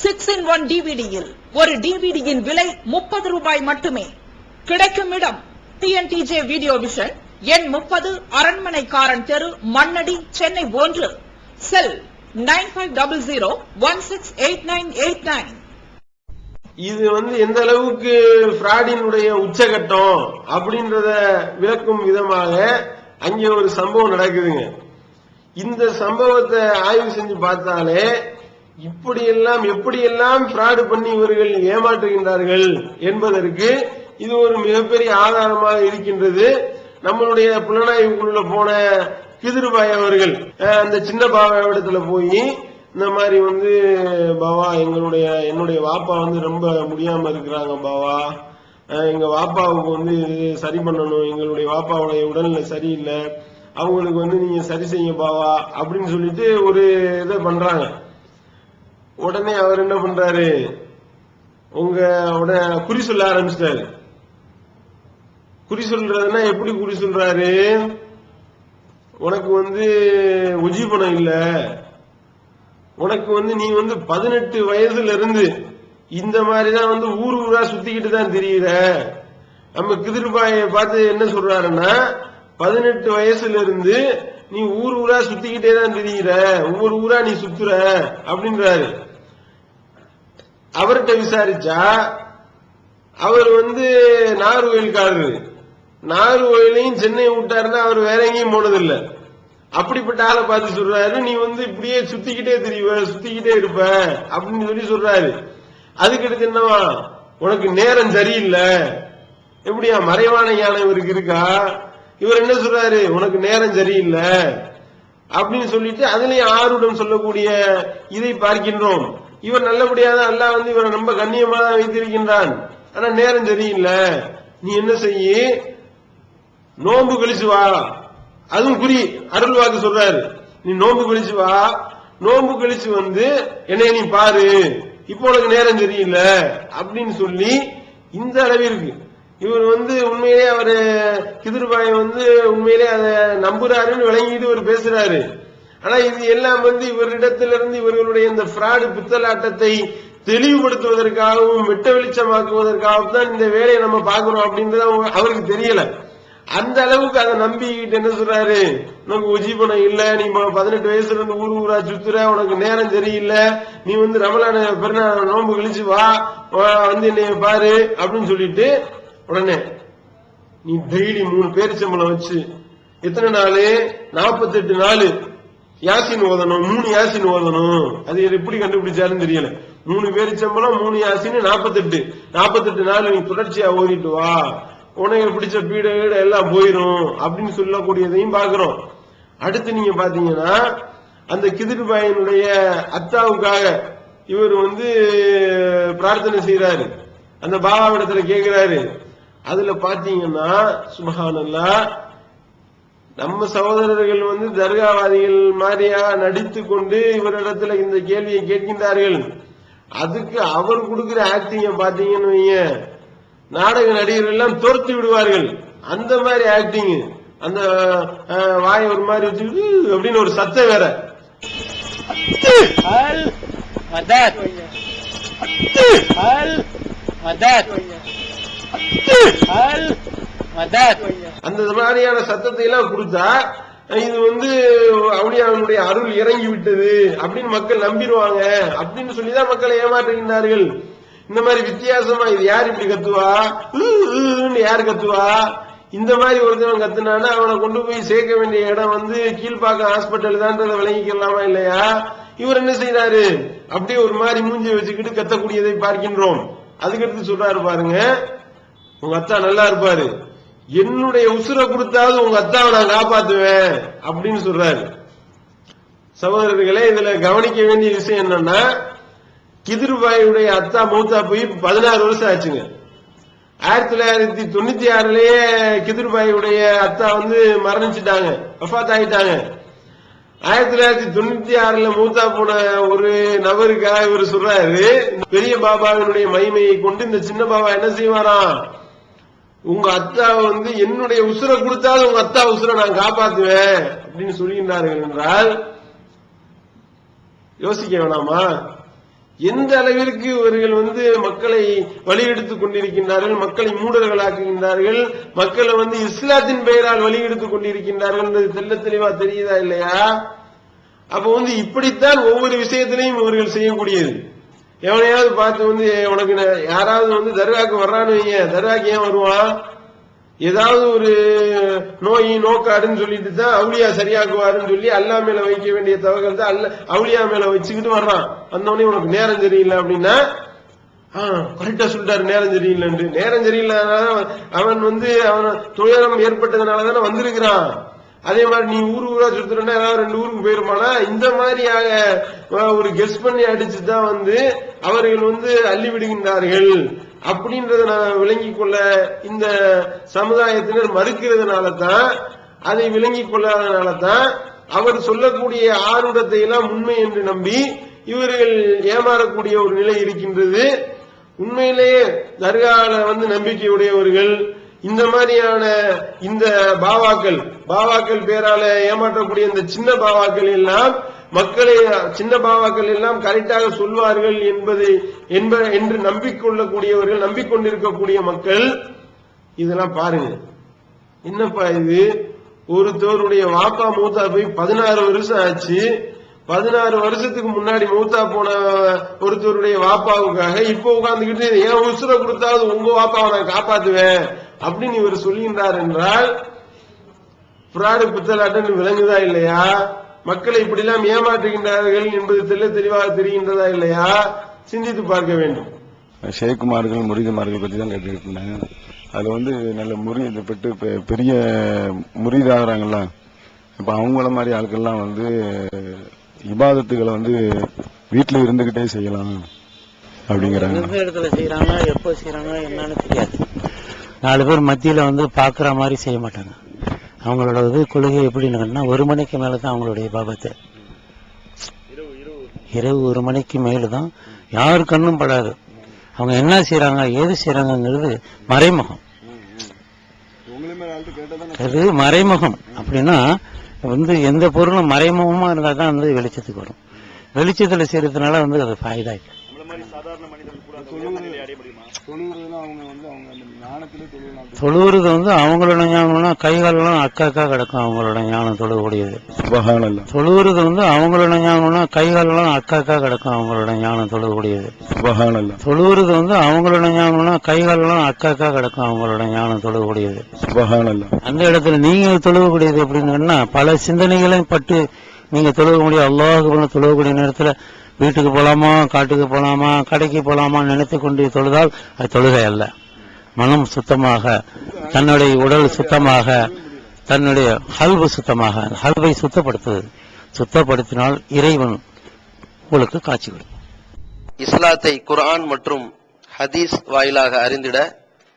6-in-1 டிவிடியில் ஒரு டிவிடியின் விலை 30 ரூபாய் மட்டுமே. கிடைக்கும் இடம் டிஎன்டிஜே வீடியோ விஷன், எண் 30, அரண்மனைக்காரன் தெரு, மண்ணடி, சென்னை 1. செல் 9500168989. இது எந்த அளவுக்கு பிராடினுடைய உச்சகட்டம் அப்படின்றத விளக்கும் விதமாக அங்கே ஒரு சம்பவம் நடக்குதுங்க. இந்த சம்பவத்தை ஆய்வு செஞ்சு பார்த்தாலே எப்படியெல்லாம் பிராடு பண்ணி இவர்கள் ஏமாற்றுகின்றார்கள் என்பதற்கு இது ஒரு மிகப்பெரிய ஆதாரமாக இருக்கின்றது. நம்மளுடைய புலனாய்வுக்குள்ள போன கிதிர்பாய் அவர்கள் அந்த சின்ன பாவாவிடத்துல போய் இந்த மாதிரி பாவா என்னுடைய வாப்பா ரொம்ப முடியாம இருக்கிறாங்க பாவா, எங்க வாப்பாவுக்கு இது சரி பண்ணணும், எங்களுடைய வாப்பாவுடைய உடல்நிலை சரியில்லை, அவங்களுக்கு நீங்க சரி செய்ய பாவா அப்படின்னு சொல்லிட்டு ஒரு இதை பண்றாங்க. உடனே அவர் என்ன பண்றாரு, குறி சொல்ல ஆரம்பிச்சிட்டாரு. குறி சொல்றதுன்னா எப்படி குறி சொல்றாரு, உனக்கு உஜி பணம் இல்ல, உனக்கு நீ 18 வயசுல இருந்து இந்த மாதிரிதான் ஊரா சுத்திக்கிட்டு தான் தெரியுற. நம்ம கிதிர்பாயை பார்த்து என்ன சொல்றாருன்னா, 18 வயசுல இருந்து நீ ஊரா சுத்திக்கிட்டே தான் தெரியுற, ஒவ்வொரு ஊரா நீ சுத்துற அப்படின்றாரு. அவர்கிட்ட விசாரிச்சா அவர் நாகர்கோயில்காரரு, நாகர்கோயிலையும் சென்னை விட்டாருன்னா அவர் வேற எங்கேயும் போனதில்லை. அப்படிப்பட்ட ஆளை பார்த்து சொல்றாரு, நீ இப்படியே சுத்திக்கிட்டே தெரியுவ, சுத்திக்கிட்டே இருப்ப அப்படின்னு சொல்லி சொல்றாரு. அதுக்கடுத்து என்னவா, உனக்கு நேரம் சரியில்லை. எப்படியா மறைவான ஞானம் இவருக்கு இருக்கா? இவர் என்ன சொல்றாரு, உனக்கு நேரம் சரியில்லை அப்படின்னு சொல்லிட்டு அதுலயும் ஆர்வம் சொல்லக்கூடிய இதை பார்க்கின்றோம். இவர் நல்லபடியாக அல்லாஹ் இவரை ரொம்ப கண்ணியமாக வைத்திருக்கின்றான். ஆனா நேரம் சரியில்லை, நீ என்ன செய்ய, நோன்பு கழிச்சு வா. அதுவும் குறி அருள் வாக்கு சொல்றாரு, நீ நோன்பு கழிச்சு வா, நோன்பு கழிச்சு என்னைய நீ பாரு, இப்போ உனக்கு நேரம் சரியில்லை அப்படின்னு சொல்லி இந்த அளவிற்கு இவர் உண்மையிலே அவரு கிதிர்பாய் உண்மையிலே அதை நம்புறாருன்னு விளங்கிட்டு இவர் பேசுறாரு. ஆனா இது எல்லாம் இவரிடத்திலிருந்து இவர்களுடைய இந்த பிராடு பித்தலாட்டத்தை தெளிவுபடுத்துவதற்காகவும் வெட்ட வெளிச்சமாக்குவதற்காகவும் தான் இந்த வேலையை நம்ம பாக்குறோம் அப்படின்றது அவருக்கு தெரியல. அந்த அளவுக்கு அதை நம்பிக்கிட்டு என்ன சொல்றாரு, உனக்கு உஜீபனம் இல்ல, நீ 18 வயசுல இருந்து ஊரா சுத்துற, உனக்கு நேரம் சரியில்லை, நீ ரமலான பெருநாள் நோன்பு கழிச்சு வா, என்னைய பாரு அப்படின்னு சொல்லிட்டு உடனே நீ டெய்லி 3 பேரிச்சம்பளம் வச்சு எத்தனை நாள், 48 நாள் யாசின் ஓதணும், 3 யாசின் ஓதணும். அது எப்படி கண்டுபிடிச்சாருன்னு தெரியல. 3 பேரிச்சம்பளம் 3 யாசின் 48 நாள் நீ தொடர்ச்சியா ஓதிட்டு வா, உனக்கு பிடிச்ச பீட எல்லாம் போயிரும் அப்படின்னு சொல்லக்கூடியதையும் பாக்குறோம். அடுத்து நீங்க பாத்தீங்கன்னா அந்த கிதிர்பாயினுடைய அத்தாவுக்காக இவர் பிரார்த்தனை செய்யறாரு, அந்த பாபாவிடத்துல கேட்கிறாரு. அதுல பாத்தீங்கன்னா சுப்ஹானல்லாஹ், நம்ம சகோதரர்கள் தர்காவாதிகள் மாதிரியா நடித்து கொண்டு இவரிடத்துல இந்த கேள்வியை கேட்கின்றார்கள். அதுக்கு அவர் கொடுக்கிற ஆக்டிங்க பாத்தீங்கன்னு வைங்க, நாடக நடிகர்கள் எல்லாம் தோர்த்து விடுவார்கள். அந்த மாதிரி ஆக்டிங், அந்த வாய் ஒரு மாதிரி வச்சு அப்படின்னு ஒரு சத்தம் வேற. அந்த மாதிரியான சத்தத்தை எல்லாம் கொடுத்தா இது அவுலியாவுடைய அருள் இறங்கி விட்டது அப்படின்னு மக்கள் நம்பிடுவாங்க அப்படின்னு சொல்லிதான் மக்களை ஏமாற்றுகின்றார்கள். இந்த மாதிரி வித்தியாசமா இது யார் இப்படி கத்துவா, யாரு கத்துவா, இந்த மாதிரி ஒருத்தவன் கத்துனானா அவனை கொண்டு போய் சேர்க்க வேண்டிய இடம் கீழ்பாக்கம் ஹாஸ்பிட்டல் தான் விளங்கிக்கலாமா இல்லையா? இவர் என்ன செய்யறாரு, அப்படியே ஒரு மாதிரி மூஞ்சி வச்சுக்கிட்டு கத்தக்கூடியதை பார்க்கின்றோம். அதுக்கடுத்து சொல்றாரு பாருங்க, உங்க அத்தா நல்லா இருப்பாரு, என்னுடைய உசுரை கொடுத்தாவது உங்க அத்தாவை நான் காப்பாத்துவேன் அப்படின்னு சொல்றாரு. சகோதரர்களே, இதுல கவனிக்க வேண்டிய விஷயம் என்னன்னா, கிதிர்பாயுடைய அத்தா மூத்தா போய் 16 வருஷம் ஆச்சுங்க. 1996லயே கிதுர்பாயுடைய அத்தா வந்து மரணிச்சுட்டாங்க, வஃபாத் ஆயிட்டாங்க. 1996ல மூத்தா போன ஒரு நபருக்காக இவர் சொல்றாரு, பெரிய பாபாவினுடைய மகிமையை கொண்டு இந்த சின்ன பாபா என்ன செய்வாராம், உங்க அத்தா வந்து என்னுடைய உசுரை கொடுத்தாலும் உங்க அத்தா உசுரை நான் காப்பாத்துவேன் அப்படின்னு சொல்கின்றார்கள் என்றால் யோசிக்க வேணாமா? எந்த அளவிற்கு இவர்கள் வந்து மக்களை வழியெடுத்துக் கொண்டிருக்கின்றார்கள், மக்களை மூடர்களாக்குகின்றார்கள், மக்களை வந்து இஸ்லாத்தின் பெயரால் வழியெடுத்துக் கொண்டிருக்கின்றார்கள் என்பது தெல்ல தெளிவா தெரியுதா இல்லையா? அப்ப வந்து இப்படித்தான் ஒவ்வொரு விஷயத்திலையும் இவர்கள் செய்யக்கூடியது. எவனையாவது பார்த்து வந்து உனக்கு யாராவது வந்து தர்காக்கு வர்றான்னு வைங்க, தர்காக்கு ஏன் வருவான்? ஏதாவது ஒரு நோய் நோக்காடுன்னு சொல்லிட்டு தான் அவுளியா சரியாக்குவாருன்னு சொல்லி அல்லா மேல வைக்க வேண்டிய தவறுகள் தான் அவுளியா மேல வச்சுக்கிட்டு வர்றான். வந்தவனே உனக்கு நேரம் சரியில்லை அப்படின்னா கரெக்டா சொல்லிட்டாரு நேரம் சரியில்லைன்னு. நேரம் சரியில்லாதனால அவன் வந்து அவன் துயரம் ஏற்பட்டதுனாலதானே வந்திருக்கிறான். அதே மாதிரி நீ ஊரா சுத்துறா ஏதாவது 2 ஊருக்கு போயிருமானா இந்த மாதிரியாக ஒரு கெஸ் பண்ணி அடிச்சுதான் வந்து அவர்கள் வந்து அள்ளி விடுகின்றார்கள் அப்படின்றத நான் விளங்கிக் கொள்ள இந்த சமுதாயத்தினர் மறுக்கிறதுனால தான், அதை விளங்கிக் கொள்ளாதனால தான் அவர் சொல்லக்கூடிய ஆருடத்தை எல்லாம் உண்மை என்று நம்பி இவர்கள் ஏமாறக்கூடிய ஒரு நிலை இருக்கின்றது. உண்மையிலேயே தர்கால வந்து நம்பிக்கையுடையவர்கள் இந்த மாதிரியான இந்த பாவாக்கள் பேரால ஏமாற்றக்கூடிய இந்த சின்ன பாவாக்கள் எல்லாம் மக்களை சின்ன பாவாக்கள் எல்லாம் கரெக்டாக சொல்வார்கள் என்று நம்பிக்கொள்ளக்கூடியவர்கள், நம்பிக்கொண்டிருக்கக்கூடிய மக்கள் இதெல்லாம் பாருங்க. என்னப்பா இது, ஒருத்தருடைய வாப்பா மூத்தா போய் 16 வருஷம் ஆச்சு. 16 வருஷத்துக்கு முன்னாடி மூத்தா போன ஒருத்தருடைய வாப்பாவுக்காக இப்ப உட்கார்ந்துகிட்டு ஏன் உசுர கொடுத்தாவது உங்க வாப்பாவை நான் காப்பாத்துவேன் அப்படின்னு இவர் சொல்கின்றார் என்றால் பிராடு புத்தலாட்டம் விளங்குதா இல்லையா? மக்களை இப்படிலாம் ஏமாற்றுகின்றார்கள் என்பது தெளிவாக தெரிகின்றதா இல்லையா? சிந்தித்து பார்க்க வேண்டும். ஷேக்குமார்கள் முரீதுமார்கள் பற்றி தான் கேட்டுக்கிட்டு இருந்தேன். அதுல வந்து நல்ல முரீது பெற்று பெரிய முரீதாகிறாங்கல்ல, இப்ப அவங்கள மாதிரி ஆட்கள்லாம் வந்து இபாதத்துகளை வந்து வீட்டுல இருந்துகிட்டே செய்யலாம் அப்படிங்கிறாங்க. எந்த இடத்துல செய்யறாங்க, எப்போ செய்யறாங்க என்னன்னு தெரியாது. 4 பேர் மத்தியில வந்து பாக்குற மாதிரி செய்ய மாட்டாங்க. அவங்களோட கொள்கை எப்படின்னு 1 மணிக்கு மேலதான் அவங்களுடைய பாபத்தை. இரவு 1 மணிக்கு மேலதான் யாரு கண்ணும் படாது. அவங்க என்ன செய்யறாங்க ஏது செய்யறாங்கிறது மறைமுகம். அது மறைமுகம் அப்படின்னா வந்து எந்த பொருளும் மறைமுகமா இருந்தா தான் வந்து வெளிச்சத்துக்கு வரும். வெளிச்சத்துல செய்யறதுனால வந்து அது ஃபாய்தா இல்லை. தொழுவுறது வந்து அவங்களோட ஞானம்னா கைகாலெல்லாம் அக்கா கிடக்கும். அவங்களோட ஞானம் தொழுகக்கூடியது. தொழுவுறது வந்து அவங்களோட ஞானம்னா கைகாலெல்லாம் அக்கா கிடக்கும். அவங்களோட ஞானம் தொழுகக்கூடியது. தொழுவுறது வந்து அவங்களோட ஞானம்னா கைகாலெல்லாம் அக்கா கிடக்கும். அவங்களோட ஞானம் தொழுகக்கூடியது. அந்த இடத்துல நீங்க தொழுகக்கூடியது எப்படின்னா பல சிந்தனைகளையும் பட்டு நீங்க தொழுக முடியும். அல்லாஹ் தொழுகக்கூடிய நேரத்துல வீட்டுக்கு போலாமா, காட்டுக்கு போலாமா, கடைக்கு போலாமா நினைத்து கொண்டு தொழுதால் அது தொழுகை அல்ல. மனம் சுத்தமாக, தன்னுடைய உடல் சுத்தமாக, தன்னுடைய ஹல்பு சுத்தமாக, ஹல்பை சுத்தப்படுத்தினால் இறைவன் உங்களுக்கு காட்சி கொடுக்கும். இஸ்லாத்தை குர்ஆன் மற்றும் ஹதீஸ் வாயிலாக அறிந்திட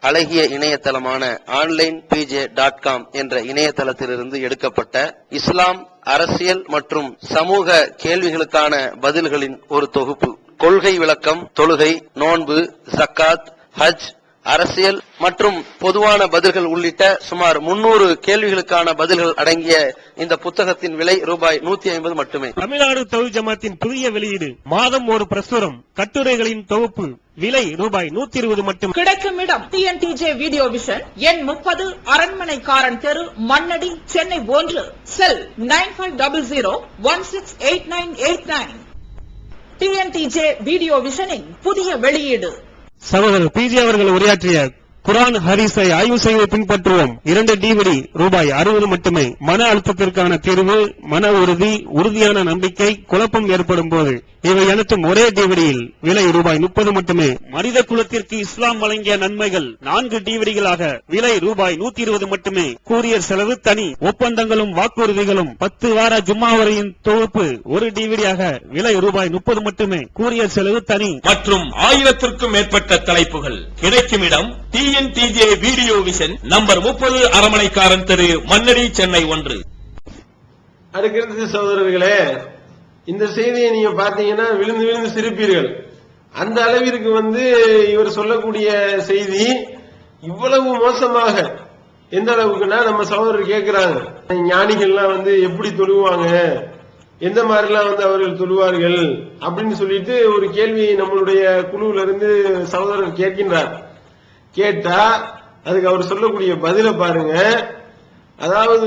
அழகிய இணையதளமான onlinepj.com என்ற இணையதளத்திலிருந்து எடுக்கப்பட்ட இஸ்லாம், அரசியல் மற்றும் சமூக கேள்விகளுக்கான பதில்களின் ஒரு தொகுப்பு. கொள்கை விளக்கம், தொழுகை, நோன்பு, ஜக்காத், ஹஜ், அரசியல் மற்றும் பொதுவான பதில்கள் உள்ளிட்ட சுமார் 300 கேள்விகளுக்கான பதில்கள் அடங்கிய இந்த புத்தகத்தின் விலை ரூபாய் 150 மட்டுமே. தமிழ்நாடு தௌஹீத் ஜமாத்தின் புதிய வெளியீடு, மாதம் ஒரு பிரசுரம், கட்டுரைகளின் தொகுப்பு, விலை ரூபாய் 120 மட்டும். கிடைக்கும் இடம் TNTJ வீடியோ விஷன், எண் 30, அரண்மனைக்காரன் தெரு, மண்ணடி, சென்னை 1. செல் 9500168989. TNTJ வீடியோ விஷனின் புதிய வெளியீடு. சகோதரர் பிஜே அவர்கள் உரையாற்றிய குர்ஆன் ஹதீஸை ஆய்வு செய்வதை பின்பற்றுவோம். 2 DVD ரூபாய் 60 மட்டுமே. மன அழுத்தத்திற்கான தீர்வு, மன உறுதி, உறுதியான நம்பிக்கை, குழப்பம் ஏற்படும் போது இவை அனைத்தும் ஒரே டிவிடியில் விலை ரூபாய் 30 மட்டுமே. மனித குலத்திற்கு இஸ்லாம் வழங்கிய நன்மைகள் 4 டிவிடிகளாக விலை ரூபாய் 120 மட்டுமே. கூரியர் செலவு தனி. ஒப்பந்தங்களும் வாக்குறுதிகளும் 10 வார ஜும்மா வரையின் தொகுப்பு ஒரு டிவிடியாக விலை ரூபாய் 30 மட்டுமே. கூரியர் செலவு தனி. மற்றும் 1000க்கும் மேற்பட்ட தலைப்புகள். கிடைக்கும் இடம் டிஎன்டிஜே வீடியோ விஷன் நம்பர் 30 அரமனைக்காரன் தெரு, மன்னடி, சென்னை 1. அடுக்கிறது சகோதரர்களே, இந்த செய்தியை நீங்க பாத்தீங்கன்னா விழுந்து விழுந்து சிரிப்பீர்கள். அந்த அளவிற்கு இவர் சொல்லக்கூடிய செய்தி இவ்வளவு மோசமாக எந்த அளவுக்குன்னா, நம்ம சகோதரர் கேட்கிறாங்க, ஞானிகள்லாம் எப்படி தொழுவாங்க, எந்த மாதிரிலாம் அவர்கள் தொழுவார்கள் அப்படின்னு சொல்லிட்டு ஒரு கேள்வியை நம்மளுடைய குழுவில இருந்து சகோதரர் கேட்கின்றார். கேட்டா அதுக்கு அவர் சொல்லக்கூடிய பதில பாருங்க. அதாவது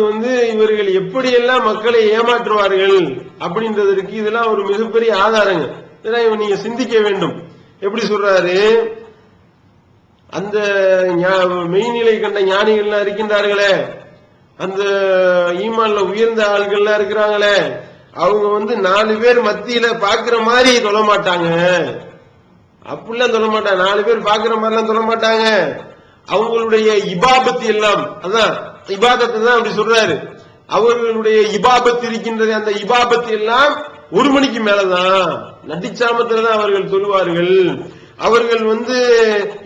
இவர்கள் எப்படியெல்லாம் மக்களை ஏமாற்றுவார்கள் அப்படின்றதற்கு இதெல்லாம் ஒரு மிகப்பெரிய ஆதாரங்க. இதெல்லாம் நீங்க சிந்திக்க வேண்டும். எப்படி சொல்றாரு, அந்த மெய்நிலை கண்ட ஞானிகள்லாம் இருக்கின்றார்களே, அந்த ஈமான்ல உயர்ந்த ஆள்கள்லாம் இருக்கிறாங்களே, அவங்க 4 பேர் மத்தியில பாக்குற மாதிரி தொழ மாட்டாங்க. அப்படிலாம் தொழ மாட்டாங்க. 4 பேர் பாக்குற மாதிரிலாம் தொழ மாட்டாங்க. அவங்களுடைய இபாபத்து எல்லாம், அதான் இபாதத்தை தான் அப்படி சொல்றாரு. அவர்களுடைய இபாபத்து இருக்கின்றது, அந்த இபாபத்து எல்லாம் 1 மணிக்கு மேலதான், நடிச்சாமத்துலதான் அவர்கள் தொழுவார்கள். அவர்கள்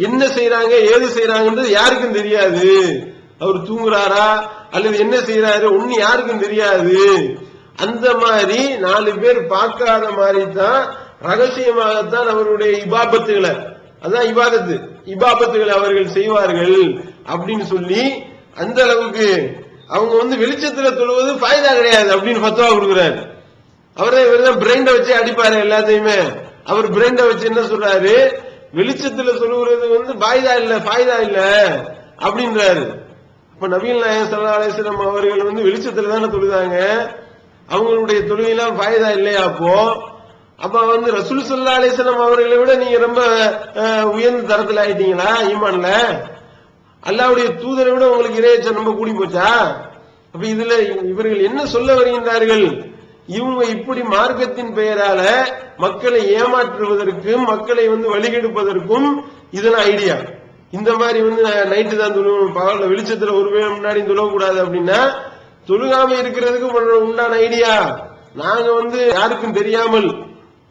என்ன செய்யறாங்க ஏது செய்யறாங்கன்றது யாருக்கும் தெரியாது. அவர் தூங்குறாரா அல்லது என்ன செய்யறாரு ஒண்ணு யாருக்கும் தெரியாது. அந்த மாதிரி 4 பேர் பார்க்காத மாதிரி தான் ரகசியமாகத்தான் அவருடைய இபாபத்துகளை, அதான் இபாபத்துகளை அவர்கள் செய்வார்கள் அப்படின்னு சொல்லி, அந்த அளவுக்கு அவங்க வெளிச்சத்துல தொழுவது ஃபாய்தா கிடையாது அப்படின்னு ஃபத்வா கொடுக்கிறாரு. இவர்தான் பிரெண்ட வச்சு அடிப்பாரு எல்லாத்தையுமே. அவர் பிரெண்ட வச்சு என்ன சொல்றாரு, வெளிச்சத்துல சொல்லுறது பாய்தா இல்ல ஃபாய்தா இல்ல அப்படின்றாரு. இப்ப நபிகள் நாயகம் ஸல்லல்லாஹு அலைஹி வஸல்லம் அவர்கள் வெளிச்சத்துல தானே தொழுதாங்க, அவங்களுடைய தொழுகையெல்லாம் ஃபாய்தா இல்லையா? அப்ப ரசூல் ஸல்லல்லாஹு அலைஹி வஸல்லம் அவர்களை விட நீங்க ரொம்ப உயர்ந்த தரத்துல ஆயிட்டீங்களா ஈமான்ல? அல்லாஹ்வுடைய தூதரை விட உங்களுக்கு இறையச்சம் ரொம்ப கூடி போச்சா? அப்ப இதுல இவர்கள் என்ன சொல்ல வருகின்றார்கள், இவங்க இப்படி மார்க்கத்தின் பெயரால மக்களை ஏமாற்றுவதற்கும் மக்களை வழிகெடுப்பதற்கும் இதெல்லாம் ஐடியா. இந்த மாதிரி நைட்டு தான் தொழுவோம், பகல்ல வெளிச்சத்துல ஒருவேளை முன்னாடி தொழக்கூடாது அப்படின்னா தொழுகாம இருக்கிறதுக்கு உண்டான ஐடியா. நாங்க யாருக்கும் தெரியாமல்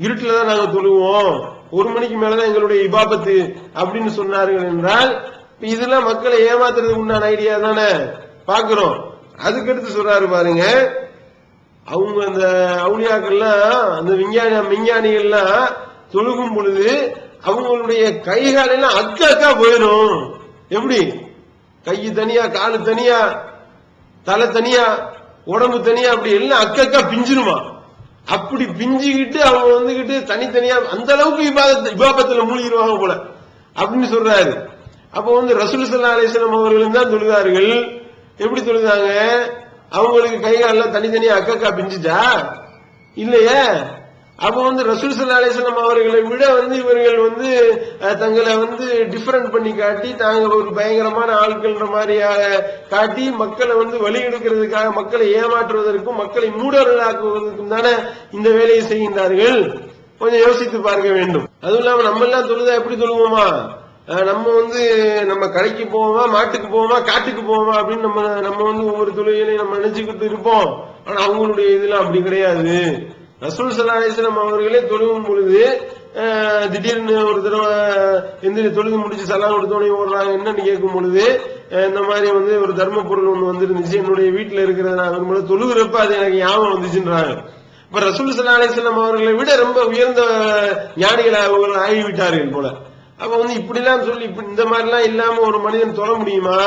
இருட்டுல தான் நாங்க தொழுவோம், 1 மணிக்கு மேலதான் எங்களுடைய இபாபத்து அப்படின்னு சொன்னார்கள் என்றால் இதெல்லாம் மக்களை ஏமாத்துறதுக்கு உண்டான ஐடியா தானே பாக்குறோம். அதுக்கடுத்து சொல்றாரு பாருங்க, அவங்க அந்த அவுலியாக்கள்லாம் அந்த விஞ்ஞானிகள்லாம் தொழுகும் பொழுது அவங்களுடைய கைகாலெல்லாம் அக்கா போயிடும். எப்படி? கை தனியா, காலு தனியா, தலை தனியா, உடம்பு தனியா, அப்படி எல்லாம் அக்கா பிஞ்சிருமா. அப்படி பிஞ்சுக்கிட்டு அவங்க தனித்தனியா அந்த அளவுக்கு இபாபத்துல மூழ்கிடுவாங்க போல அப்படின்னு சொல்றாரு. அப்ப ரசூல் ஸல்லல்லாஹு அலைஹி வஸல்லம் அவர்கள் தான் தொழுதார்கள். எப்படி தொழுதாங்க? அவங்களுக்கு கைகாலெல்லாம் தனித்தனியா அக்கா பிஞ்சுச்சா? இல்லையே. அப்ப ரசூல் ஸல்லல்லாஹு அலைஹி வஸல்லம் அவர்களை விட இவர்கள் தங்களை டிஃபரண்ட் பண்ணி காட்டி தாங்க ஒரு பயங்கரமான ஆட்கள்ன்ற மாதிரியாக காட்டி மக்களை வழி எடுக்கிறதுக்காக, மக்களை ஏமாற்றுவதற்கும் மக்களை மூடர்களாக்குவதற்கும் தானே இந்த வேலையை செய்கின்றார்கள். கொஞ்சம் யோசித்து பார்க்க வேண்டும். அதுவும் இல்லாம நம்ம எல்லாம் தொழுதா எப்படி தொழுவோமா? நம்ம நம்ம கடைக்கு போவோமா, மாட்டுக்கு போவோமா, காட்டுக்கு போவோமா அப்படின்னு நம்ம ஒவ்வொரு தொழுகையிலையும் நம்ம நினைச்சுக்கிட்டு இருப்போம். ஆனா அவங்களுடைய இதெல்லாம் அப்படி கிடையாது. ரசூல் ஸல்லல்லாஹு அலைஹி வஸல்லம் அவர்களே தொழுகும் பொழுது திடீர்னு ஒரு தடவை எந்திரி தொழுது முடிச்சு சலாம் கொடுத்தோடனே ஓடுறாங்க. என்னன்னு கேட்கும் பொழுது இந்த மாதிரி ஒரு தர்ம பொருள் ஒண்ணு வந்துருந்துச்சு, என்னுடைய வீட்டுல இருக்கிறத நான் விரும்பல, தொழுகிறப்ப அது எனக்கு ஞாபகம் வந்துச்சுன்றாங்க. இப்ப ரசூல் ஸல்லல்லாஹு அலைஹி வஸல்லம் அவர்களை விட ரொம்ப உயர்ந்த ஞானிகளை அவங்க ஆகிவிட்டார்கள் போல. அப்ப இப்படிலாம் சொல்லி இந்த மாதிரிலாம் இல்லாம ஒரு மனிதன் தொழ முடியுமா?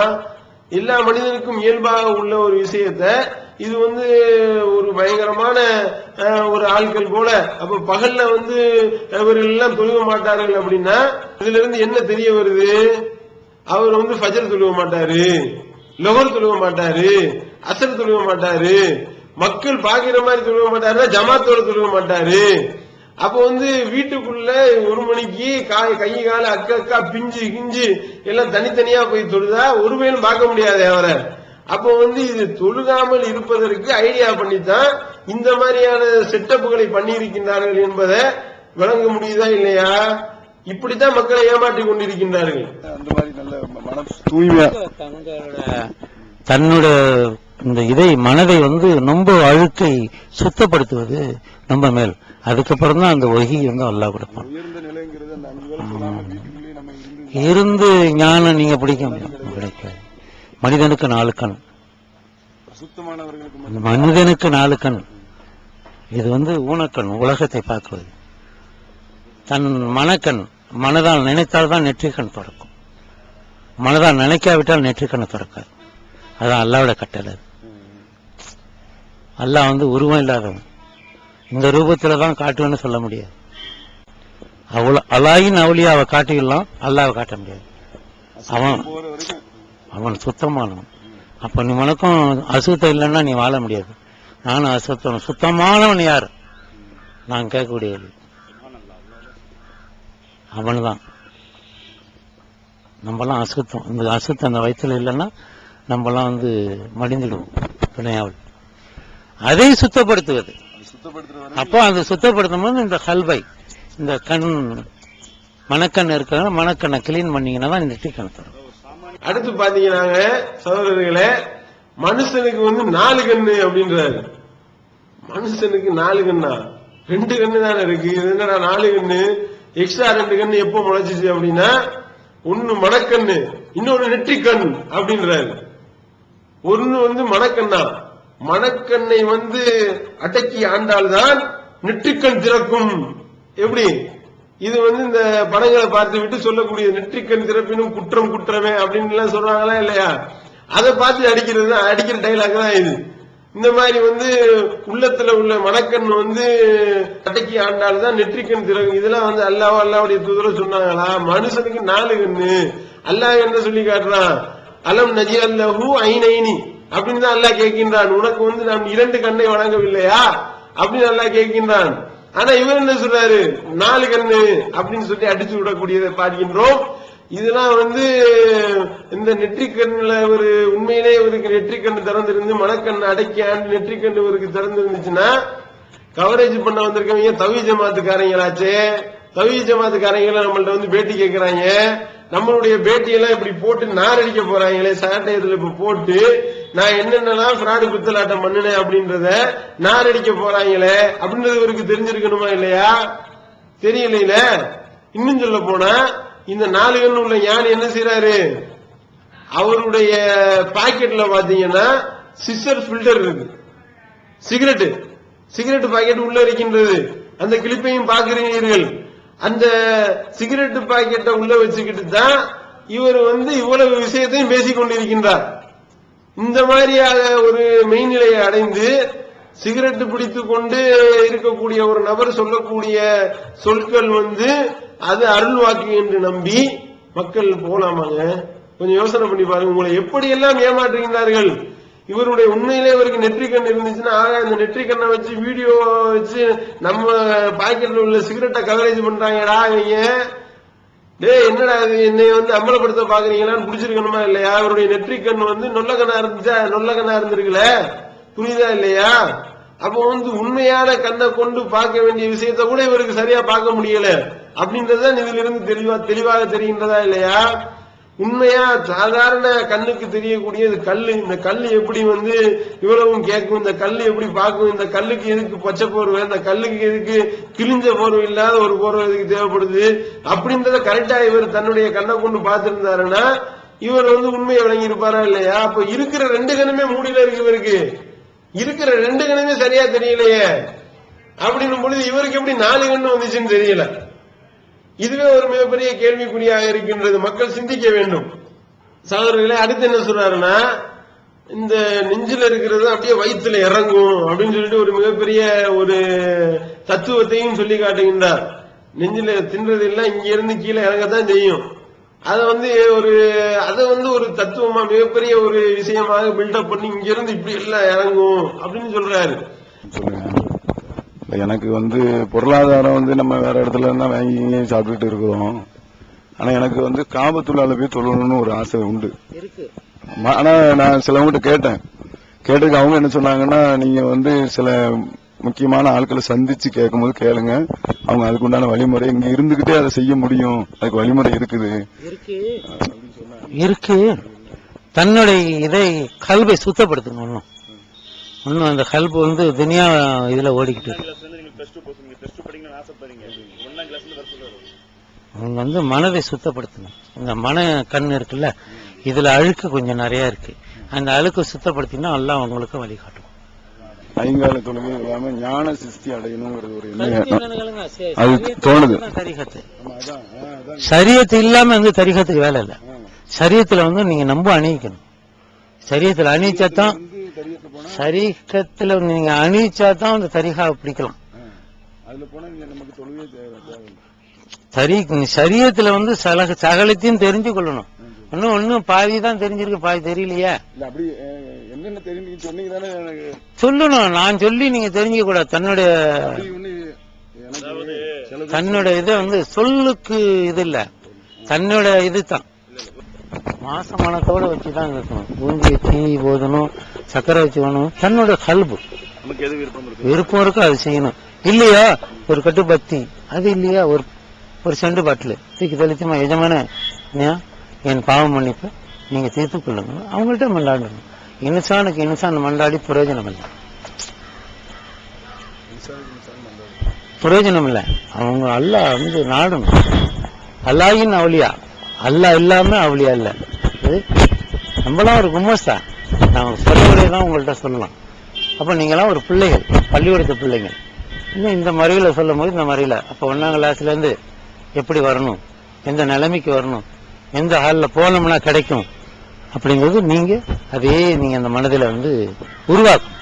எல்லா மனிதனுக்கும் இயல்பாக உள்ள ஒரு விஷயத்த இது ஒரு பயங்கரமான ஒரு ஆட்கள் போல. அப்ப பகல்ல இவர்கள் எல்லாம் தொழுக மாட்டார்கள் அப்படின்னா இதுல இருந்து என்ன தெரிய வருது? அவர் ஃபஜர் தொழுக மாட்டாரு, லொஹர் தொழுக மாட்டாரு, அசர் தொழுக மாட்டாரு, மக்கள் பாக்கிற மாதிரி தொழுக மாட்டாரு, ஜமாத்தோட தொழுக மாட்டாரு. அப்ப வீட்டுக்குள்ள 1 மணிக்கு கை கால அக்கா பிஞ்சு கிஞ்சு எல்லாம் தனித்தனியா போய் தொழுதா ஒருவேளும் பார்க்க முடியாது அவரை. அப்ப இது தொழுகாமல் இருப்பதற்கு ஐடியா பண்ணித்தான் இந்த மாதிரியான செட்டப்புகளை பண்ணி இருக்கின்றார்கள் என்பதை விளங்க முடியுதா இல்லையா? இப்படித்தான் மக்களை ஏமாற்றி கொண்டிருக்கின்றார்கள். அந்த மாதிரி நல்ல மன தூய்மையா தன்னுடைய இந்த மனதை ரொம்ப அழுக்கை சுத்தப்படுத்துவது ரொம்ப மேல். அதுக்கப்புறம் தான் அந்த வகி அல்லாஹ் கொடுப்பான். உயர்ந்த நிலைங்கிறது அந்த 5 வேளை சொல்லாம வீட்டுக்குள்ளேயே நம்ம இருந்து இருந்து ஞானம் நீங்க கிடைக்காது. மனிதனுக்கு 4 கண், மனிதனுக்கு 4 கண். இது ஊனக்கண், உலகத்தை பார்க்குவது. தன் மனக்கண், மனதால் நினைத்தால்தான் நெற்றிக்கண் திறக்கும். மனதால் நினைக்காவிட்டால் நெற்றிக்கண்ணை திறக்காது. அதான் அல்லாவோட கட்டளை. அல்லாஹ் உருவம் இல்லாதவன், இந்த ரூபத்துல தான் காட்டுவேன்னு சொல்ல முடியாது. அல்லாஹ்வின் அவுலியாவை காட்டிடலாம், அல்லாஹ்வை காட்ட முடியாது. அவன் சுத்தமானவன். அப்ப நீ உனக்கும் அசுத்தம் இல்லைன்னா நீ வாழ முடியாது. நானும் அசுத்தம். சுத்தமானவன் யார்? நான் கேட்கக்கூடிய அவன் தான். நம்மலாம் அசுத்தம். இந்த அசுத்தம் அந்த வயிற்றுல இல்லைன்னா நம்மலாம் மடிந்துடுவோம் துணையாவில். அதை சுத்தப்படுத்துவது. அப்போ அதை சுத்தப்படுத்தும் போது இந்த கல்வை, இந்த கண், மனக்கண் இருக்கிற மனக்கண்ணை கிளீன் பண்ணீங்கன்னா தான் இந்த நெற்றிக்கண் தரும். அடுத்து பாத்தீங்கன்னா சகோதரர்களே, மனுஷனுக்கு 4 கண்ணு அப்படின்றாரு. மனுஷனுக்கு 4 கண்ணா? 2 கண்ணு தானே இருக்கு. இது என்னடா 4 கண்ணு? எக்ஸ்ட்ரா 2 கண்ணு எப்போ முளைச்சிச்சு அப்படின்னா, ஒன்னு மனக்கண்ணு, இன்னொன்னு நெற்றிக்கண் அப்படின்றாரு. ஒன்னு மனக்கண்ணா, மனக்கண்ணை அடக்கி ஆண்டால்தான் நெற்றிக்கண் திறக்கும். எப்படி? இது இந்த படங்களை பார்த்து விட்டு சொல்லக்கூடிய நெற்றிக்கண் திறப்பினும் குற்றம் குற்றமே அப்படின்னு எல்லாம் சொல்றாங்களா இல்லையா? அதை பார்த்து அடிக்கிற டைலாக் தான் இது. இந்த மாதிரி உள்ளத்துல உள்ள மனக்கண் அடக்கி ஆண்டால்தான் நெற்றிக்கண் திறக்கும். இதெல்லாம் அல்லாவுடைய தூதர் சொன்னாங்களா? மனுஷனுக்கு 4 கண்ணு. அல்லாஹ் என்ன சொல்லி காட்டுறான்? அலம் நஜிஅல்லஹு ஐனைனி அப்படின்னு தான் அல்லாஹ் கேட்கின்றான். உனக்கு நாம் 2 கண்ணை வழங்கவில்லையா அப்படின்னு அல்லாஹ் கேட்கின்றான். ஆனா இவர் என்ன சொல்றாரு? 4 கண்ணு அப்படின்னு சொல்லி அடிச்சு விடக்கூடியதை பார்க்கின்றோம். இதெல்லாம் இந்த நெற்றிக்கண்ணுல ஒரு உண்மையிலே இவருக்கு நெற்றிக்கண்ணு திறந்திருந்து மனக்கண்ணு அடக்கி ஆண்டு நெற்றிக்கண்ணு இவருக்கு திறந்திருந்துச்சுன்னா, கவரேஜ் பண்ண வந்திருக்கவங்க தவி ஜமாத்துக்காரங்களாச்சே. தவி ஜமாத்துக்காரங்களை நம்மள்ட்ட பேட்டி கேட்கிறாங்க. நம்மளுடைய பேட்டியெல்லாம் இப்படி போட்டு நாரடிக்க போறாங்களே, சாட்டையத்துல இப்ப போட்டு நான் என்னென்னலாம் பிராடு குத்தலாட்டம் பண்ணினேன் அப்படின்றத நாரடிக்க போறாங்களே அப்படின்றது இவருக்கு தெரிஞ்சிருக்கணுமா இல்லையா? தெரியல. இன்னும் சொல்ல போனா, இந்த 4 கண்ணு உள்ள ஞானி என்ன செய்யறாரு? அவருடைய பாக்கெட்ல பாத்தீங்கன்னா சிஸ்டர் பில்டர் இருக்கு. சிகரெட் பாக்கெட் உள்ள இருக்கின்றது. அந்த கிளிப்பையும் பாக்குறீர்கள். அந்த சிகரெட் பாக்கெட்டை உள்ள வச்சுக்கிட்டு தான் இவர் இவ்வளவு விஷயத்தையும் பேசிக் கொண்டிருக்கின்றார். இந்த மாதிரியாக ஒரு மெய்நிலையை அடைந்து சிகரெட் பிடித்துக் கொண்டு இருக்கக்கூடிய ஒரு நபர் சொல்லக்கூடிய சொற்கள் அது அருள் வாக்கு என்று நம்பி மக்கள் போலாமாங்க? கொஞ்சம் யோசனை பண்ணி பாருங்க. உங்களை எப்படியெல்லாம் ஏமாற்றுகின்றார்கள். இவருடைய உண்மையிலே இவருக்கு நெற்றிக்கண் இருந்துச்சுன்னா, இந்த நெற்றிக்கண்ணை வச்சு வீடியோ வச்சு நம்ம பாக்கெட்ல உள்ள சிகரெட்டை கவரேஜ் பண்றாங்கடா இவங்க. என்னடா என்னை அமலப்படுத்த பாக்குறீங்களான்னு பிடிச்சிருக்கணுமா இல்லையா? இவருடைய நெற்றிக்கண் நொல்லக்கண்ணா இருந்துச்சா? நொல்லக்கண்ணா இருந்திருக்கல. புரியுதா இல்லையா? அப்போ உண்மையான கண்ணை கொண்டு பார்க்க வேண்டிய விஷயத்த கூட இவருக்கு சரியா பார்க்க முடியல அப்படின்றதான் இதுல இருந்து தெளிவாக தெரிகின்றதா இல்லையா? உண்மையா சாதாரண கண்ணுக்கு தெரியக்கூடியது கல்லு. இந்த கல்லு எப்படி இவ்வளவும் கேட்கும்? இந்த கல்லு எப்படி பார்க்கும்? இந்த கல்லுக்கு எதுக்கு பச்சை போர்வை? இந்த கல்லுக்கு எதுக்கு கிழிஞ்ச போர்வை இல்லாத ஒரு போர்வை எதுக்கு தேவைப்படுது? அப்படின்றத கரெக்டா இவர் தன்னுடைய கண்ணை கொண்டு பார்த்திருந்தாருன்னா இவர் உண்மையை வழங்கி இருப்பாரா இல்லையா? அப்ப இருக்கிற 2 கண்ணுமே மூடியில இருக்கு. இவருக்கு இருக்கிற 2 கண்ணுமே சரியா தெரியலையே. அப்படின்னும் பொழுது இவருக்கு எப்படி 4 கண்ணு வந்துச்சுன்னு தெரியல. இதுவே ஒரு மிகப்பெரிய கேள்விக்குறியாக இருக்கின்றது. மக்கள் சிந்திக்க வேண்டும். சகோதரர்களே, அடுத்து என்ன சொல்றாருன்னா, இந்த நெஞ்சில இருக்கிறது அப்படியே வயிற்றுல இறங்கும் அப்படின்னு சொல்லிட்டு ஒரு மிகப்பெரிய ஒரு தத்துவத்தையும் சொல்லி காட்டுகின்றார். நெஞ்சில தின்றது எல்லாம் இங்க இருந்து கீழே இறங்கத்தான் செய்யும். அதை ஒரு தத்துவமா மிகப்பெரிய ஒரு விஷயமாக பில்டப் பண்ணி இங்க இருந்து இப்படி எல்லாம் இறங்கும் அப்படின்னு சொல்றாரு. எனக்கு பொருளாதாரம் நம்ம வேற இடத்துல இருந்தா வாங்கி சாப்பிட்டுட்டு இருக்கிறோம். ஆனா எனக்கு காபத்துள்ளால போய் தொழணும்னு ஒரு ஆசை உண்டு. ஆனா நான் சிலவங்கிட்ட கேட்டதுக்கு அவங்க என்ன சொன்னாங்கன்னா, நீங்க சில முக்கியமான ஆட்களை சந்திச்சு கேட்கும்போது கேளுங்க, அவங்க அதுக்குண்டான வழிமுறை இங்க இருந்துகிட்டே அதை செய்ய முடியும், அதுக்கு வழிமுறை இருக்குது. தன்னுடைய இதை கல்வை சுத்தப்படுத்தணும். இன்னும் அந்த கல்பு துனியா இதுல ஓடிக்கிட்டு அவங்க வந்து மனதை சுத்தப்படுத்தணும். இந்த மன கண் இருக்குல்ல, இதுல அழுக்கு கொஞ்சம் நிறைய இருக்கு. அந்த அழுக்கு சுத்தப்படுத்தினா எல்லாம் அவங்களுக்கு வழிகாட்டும். ஐங்கால தொழுகை இல்லாம ஞான சிஸ்தி அடையணுங்கிறது ஒரு எண்ணம் அது தோணுது. சரியத்து இல்லாம வந்து தரிகத்துக்கு வேலை இல்ல. சரியத்துல வந்து நீங்க நம்ப அணிவிக்கணும். சரியத்துல அணிச்சாதான், சரீகத்துல நீங்க அணிச்சாதான் அந்த தரிகாவை பிடிக்கலாம். சரியத்துல வந்து சகலத்தையும் தெரிஞ்சு கொள்ளணும். ஒன்னும் பாதி தான் தெரிஞ்சிருக்கு, பாதி தெரியலையா சொல்லணும். நான் சொல்லி நீங்க தெரிஞ்சுக்க கூடாது. தன்னோட இதை வந்து சொல்லுக்கு இது இல்ல, தன்னோட இதுதான் மாசமானத்தோட வச்சுதான் இருக்கணும். பூந்தி வச்சு போதணும், சக்கரை வச்சு வேணும். தன்னோட கல்பு விருப்பம் இருக்கும், அது செய்யணும். இல்லையா ஒரு கட்டு பத்தி, அது இல்லையா ஒரு செண்டு பாட்டில் தூக்கி தெளிச்சுமா எஜமான என் பாவம் மன்னிப்பு நீங்க தீர்த்து கொள்ளுங்க. அவங்கள்ட்ட மண்டாடணும். இன்சானுக்கு இன்சான் மண்டாடி பிரயோஜனம் இல்லை, பிரயோஜனம் இல்லை. அவங்க அல்லாஹ் வந்து நாடணும். அல்லாஹின் அவலியா, அல்லாஹ் இல்லாம அவலியா இல்ல. நம்மளாம் ஒரு கும்மஸ்தா, நான் சொல்லக்கூடியதான் உங்கள்கிட்ட சொல்லலாம். அப்ப நீங்களாம் ஒரு பிள்ளைகள், பள்ளிக்கூடத்து பிள்ளைகள். இன்னும் இந்த முறையில சொல்லும் போது இந்த முறையில அப்ப 1ஆம் கிளாஸ்ல இருந்து எப்படி வரணும், எந்த நிலைமைக்கு வரணும், எந்த ஹால்ல போனோம்னா கிடைக்கும் அப்படிங்கிறது நீங்க நீங்க அந்த மனதில வந்து உருவாக்கும்.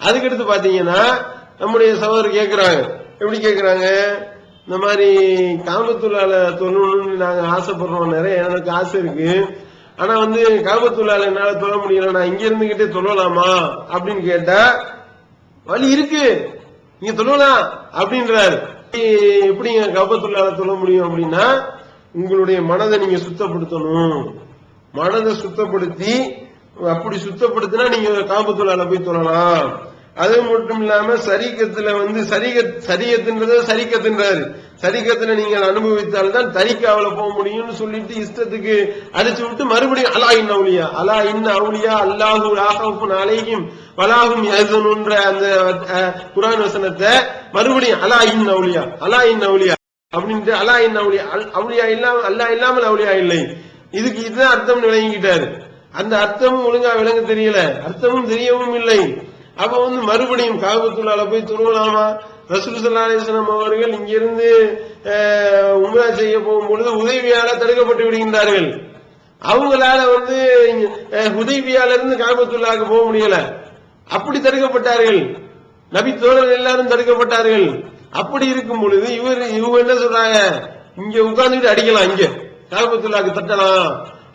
அதுக்கடுத்து பாத்தீங்கன்னா நம்முடைய சகோதரர் கேட்கிறாங்க, எப்படி கேட்கிறாங்க, இந்த மாதிரி காபத்துல்லால தொழணும்னு நாங்க ஆசைப்படுறோம், நிறைய எனக்கு ஆசை இருக்கு. ஆனா வந்து காபத்துல்லால என்னால தொழ முடியல, நான் இங்க இருந்துகிட்டே தொழலாமா அப்படின்னு கேட்டா, வழி இருக்கு, நீங்க தொழலாம் அப்படின்றாரு. எப்படிங்க காபத்துல்லால தொழ முடியும் அப்படின்னா, உங்களுடைய மனதை நீங்க சுத்தப்படுத்தணும். மனதை சுத்தப்படுத்தி, அப்படி சுத்தப்படுத்தினா நீங்க காபத்துல்லால போய் தொழலாம். அது மட்டும் இல்லாம சரீகத்துல வந்து சரியத்துன்றது சரிக்கத்துன்றாரு. சரிக்கத்துல நீங்கள் அனுபவித்தால்தான் தரிக்காவில போக முடியும்னு சொல்லிட்டு இஷ்டத்துக்கு அடிச்சு விட்டு மறுபடியும் அலா இன் அவுலியா, அலா இன் அவுலியா அல்லாஹு ராஹவுன் அலைஹிம் வலாஹும் யஹ்சனுன்ற அந்த குர்ஆன் வசனத்தை மறுபடியும் அலா இன் அவுலியா, அலா இன் அவுலியா அப்படின்ட்டு அலா இன் அவுலியா, அவுலியா இல்லாம அல்லாஹ் இல்லாமல் அவுலியா இல்லை. இதுக்கு இதுதான் அர்த்தம் விளங்கிட்டாரு. அந்த அர்த்தமும் ஒழுங்கா விளங்க தெரியல, அர்த்தமும் தெரியவும் இல்லை. அப்ப வந்து மறுபடியும் காபத்துல்லால போய் தொழுவலாமா? ரசூல் ஸல்லல்லாஹு அலைஹி வஸல்லம் அவர்கள் இங்கிருந்து உம்ரா செய்ய போகும்பொழுது உதைபியால தடுக்கப்பட்டு விடுகின்றார்கள். அவங்களால வந்து ஹுதைபியால இருந்து காபத்துல்லாவுக்கு போக முடியல, அப்படி தடுக்கப்பட்டார்கள். நபி தோழர்கள் எல்லாரும் தடுக்கப்பட்டார்கள். அப்படி இருக்கும் பொழுது இவங்க என்ன சொல்றாங்க, இங்க உட்கார்ந்துட்டு அடிக்கலாம், இங்க காபத்துல்லாவுக்கு தட்டலாம்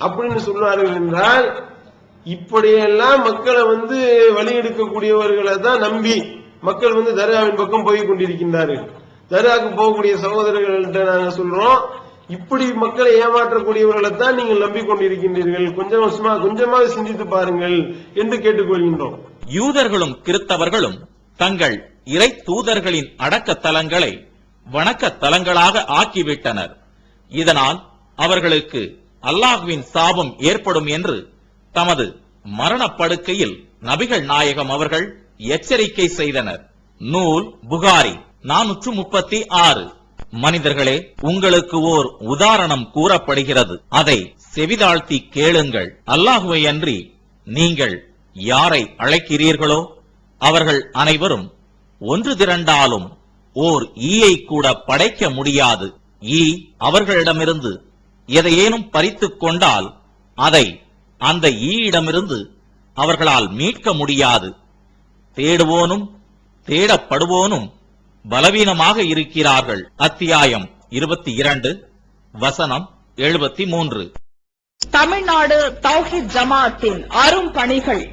அப்படின்னு சொல்றார்கள். என்றால் இப்படியெல்லாம் மக்களை வந்து வழி எடுக்கக்கூடியவர்களை தான் நம்பி மக்கள் வந்து தர்காவின் பக்கம் போய் கொண்டிருக்கின்றார்கள். தர்காவுக்கு போகக்கூடிய சகோதரர்கள்ட்ட நாங்க சொல்றோம், இப்படி மக்களை ஏமாற்றக்கூடியவர்களை தான் நீங்கள் நம்பிக்கொண்டிருக்கின்றீர்கள், கொஞ்சமாக சிந்தித்து பாருங்கள் என்று கேட்டுக்கொள்கின்றோம். யூதர்களும் கிறிஸ்தவர்களும் தங்கள் இறை தூதர்களின் அடக்க தலங்களை வணக்க தலங்களாக ஆக்கிவிட்டனர். இதனால் அவர்களுக்கு அல்லாஹ்வின் சாபம் ஏற்படும் என்று தமது மரணப்படுக்கையில் நபிகள் நாயகம் அவர்கள் எச்சரிக்கை செய்தனர். நூல் புகாரி 436. மனிதர்களே, உங்களுக்கு ஓர் உதாரணம் கூறப்படுகிறது, அதை செவிதாழ்த்தி கேளுங்கள். அல்லாஹுவை அன்றி நீங்கள் யாரை அழைக்கிறீர்களோ அவர்கள் அனைவரும் ஒன்று திரண்டாலும் ஓர் ஈயை கூட படைக்க முடியாது. ஈ அவர்களிடமிருந்து எதையேனும் பறித்துக் கொண்டால் அதை அந்த ஈயிடமிருந்து அவர்களால் மீட்க முடியாது. தேடுவோனும் தேடப்படுவோனும் பலவீனமாக இருக்கிறார்கள். அத்தியாயம் 22 வசனம் 73. தமிழ்நாடு தௌஹீத் ஜமாஅத்தின் அரும் பணிகள்.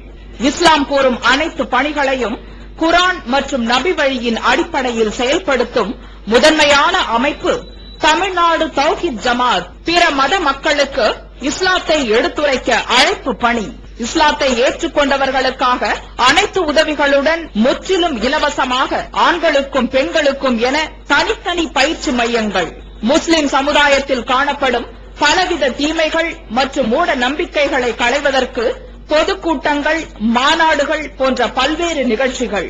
இஸ்லாம் கூறும் அனைத்து பணிகளையும் குர்ஆன் மற்றும் நபி வழியின் அடிப்படையில் செயல்படுத்தும் முதன்மையான அமைப்பு தமிழ்நாடு தௌஹீத் ஜமாஅத். பிற மத மக்களுக்கு இஸ்லாத்தை எடுத்துரைக்க அழைப்பு பணி. இஸ்லாத்தை ஏற்றுக்கொண்டவர்களுக்காக அனைத்து உதவிகளுடன் முற்றிலும் இலவசமாக ஆண்களுக்கும் பெண்களுக்கும் என தனித்தனி பயிற்சி மையங்கள். முஸ்லிம் சமுதாயத்தில் காணப்படும் பலவித தீமைகள் மற்றும் மூட நம்பிக்கைகளை களைவதற்கு பொதுக்கூட்டங்கள், மாநாடுகள் போன்ற பல்வேறு நிகழ்ச்சிகள்.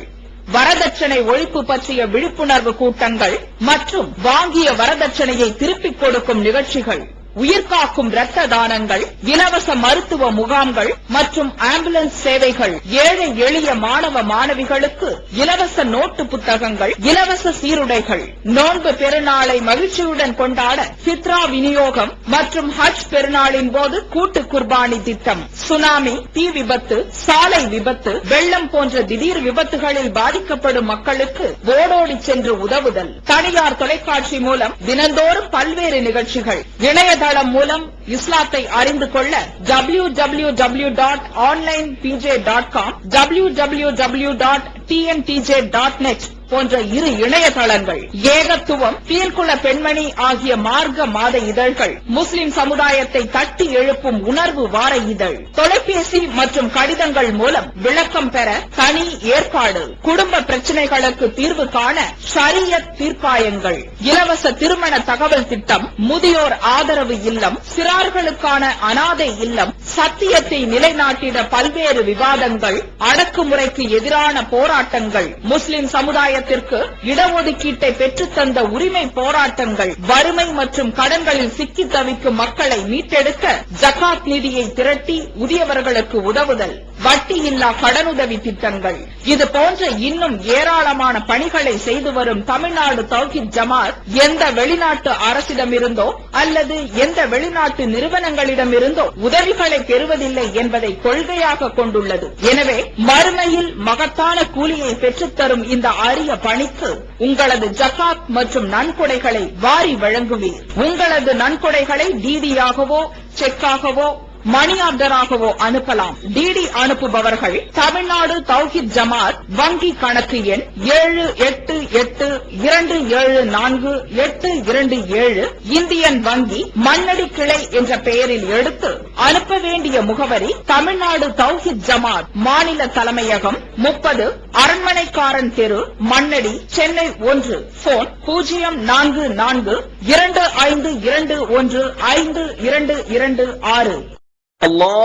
வரதட்சணை ஒழிப்பு பற்றிய விழிப்புணர்வு கூட்டங்கள் மற்றும் வாங்கிய வரதட்சணையை திருப்பிக் கொடுக்கும் நிகழ்ச்சிகள், உயிர்காக்கும் இரத்த தானங்கள், இலவச மருத்துவ முகாம்கள் மற்றும் ஆம்புலன்ஸ் சேவைகள், ஏழை எளிய மாணவ மாணவிகளுக்கு இலவச நோட்டு புத்தகங்கள், இலவச சீருடைகள், நோன்பு பெருநாளை மகிழ்ச்சியுடன் கொண்டாட ஃபித்ரா விநியோகம் மற்றும் ஹஜ் பெருநாளின் போது கூட்டு குர்பானி திட்டம், சுனாமி, தீ விபத்து, சாலை விபத்து, வெள்ளம் போன்ற திடீர் விபத்துகளில் பாதிக்கப்படும் மக்களுக்கு ஓடோடி சென்று உதவுதல், தனியார் தொலைக்காட்சி மூலம் தினந்தோறும் பல்வேறு நிகழ்ச்சிகள், இணையதளம் மூலம் இஸ்லாத்தை அறிந்து கொள்ள www.onlinepj.com, www.tntj.net போன்ற இரு இணையதளங்கள், ஏகத்துவம், தீர்க்குள பெண்மணி ஆகிய மார்க்க மாத இதழ்கள், முஸ்லிம் சமுதாயத்தை தட்டி எழுப்பும் உணர்வு வார இதழ், தொலைபேசி மற்றும் கடிதங்கள் மூலம் விளக்கம் பெற தனி ஏற்பாடு, குடும்ப பிரச்சனைகளுக்கு தீர்வு காண ஷரியத் தீர்ப்பாயங்கள், இலவச திருமண தகவல் திட்டம், முதியோர் ஆதரவு இல்லம், சிறார்களுக்கான அனாதை இல்லம், சத்தியத்தை நிலைநாட்டிட பல்வேறு விவாதங்கள், அடக்குமுறைக்கு எதிரான போராட்டங்கள், முஸ்லிம் சமுதாய இடஒதுக்கீட்டை பெற்றுத்தந்த உரிமை போராட்டங்கள், வறுமை மற்றும் கடன்களில் சிக்கி தவிக்கும் மக்களை மீட்டெடுக்க ஜகாத் நிதியை திரட்டி உரியவர்களுக்கு உதவுதல், வட்டியில்லா கடனுதவி திட்டங்கள், இது போன்ற இன்னும் ஏராளமான பணிகளை செய்து வரும் தமிழ்நாடு தௌஹீத் ஜமாத் எந்த வெளிநாட்டு அரசிடமிருந்தோ அல்லது எந்த வெளிநாட்டு நிறுவனங்களிடமிருந்தோ உதவிகளை பெறுவதில்லை என்பதை கொள்கையாக கொண்டுள்ளது. எனவே மறுமையில் மகத்தான கூலியை பெற்றுத்தரும் இந்த அரிய பணிக்கு உங்களது ஜகாத் மற்றும் நன்கொடைகளை வாரி வழங்குவீர். உங்களது நன்கொடைகளை டிடியாகவோ செக்காகவோ மணி ஆர்டராகவோ அனுப்பலாம். டிடி அனுப்புபவர்கள் தமிழ்நாடு தௌஹீத் ஜமாத் வங்கி கணக்கு எண் 7882748227 இந்தியன் வங்கி மண்ணடி கிளை என்ற பெயரில் எடுத்து அனுப்ப வேண்டிய முகவரி தமிழ்நாடு தௌஹீத் ஜமாத் மாநில தலைமையகம் 30 அரண்மனைக்காரன் தெரு, மண்ணடி, சென்னை 1. போன் 044252152226. Allah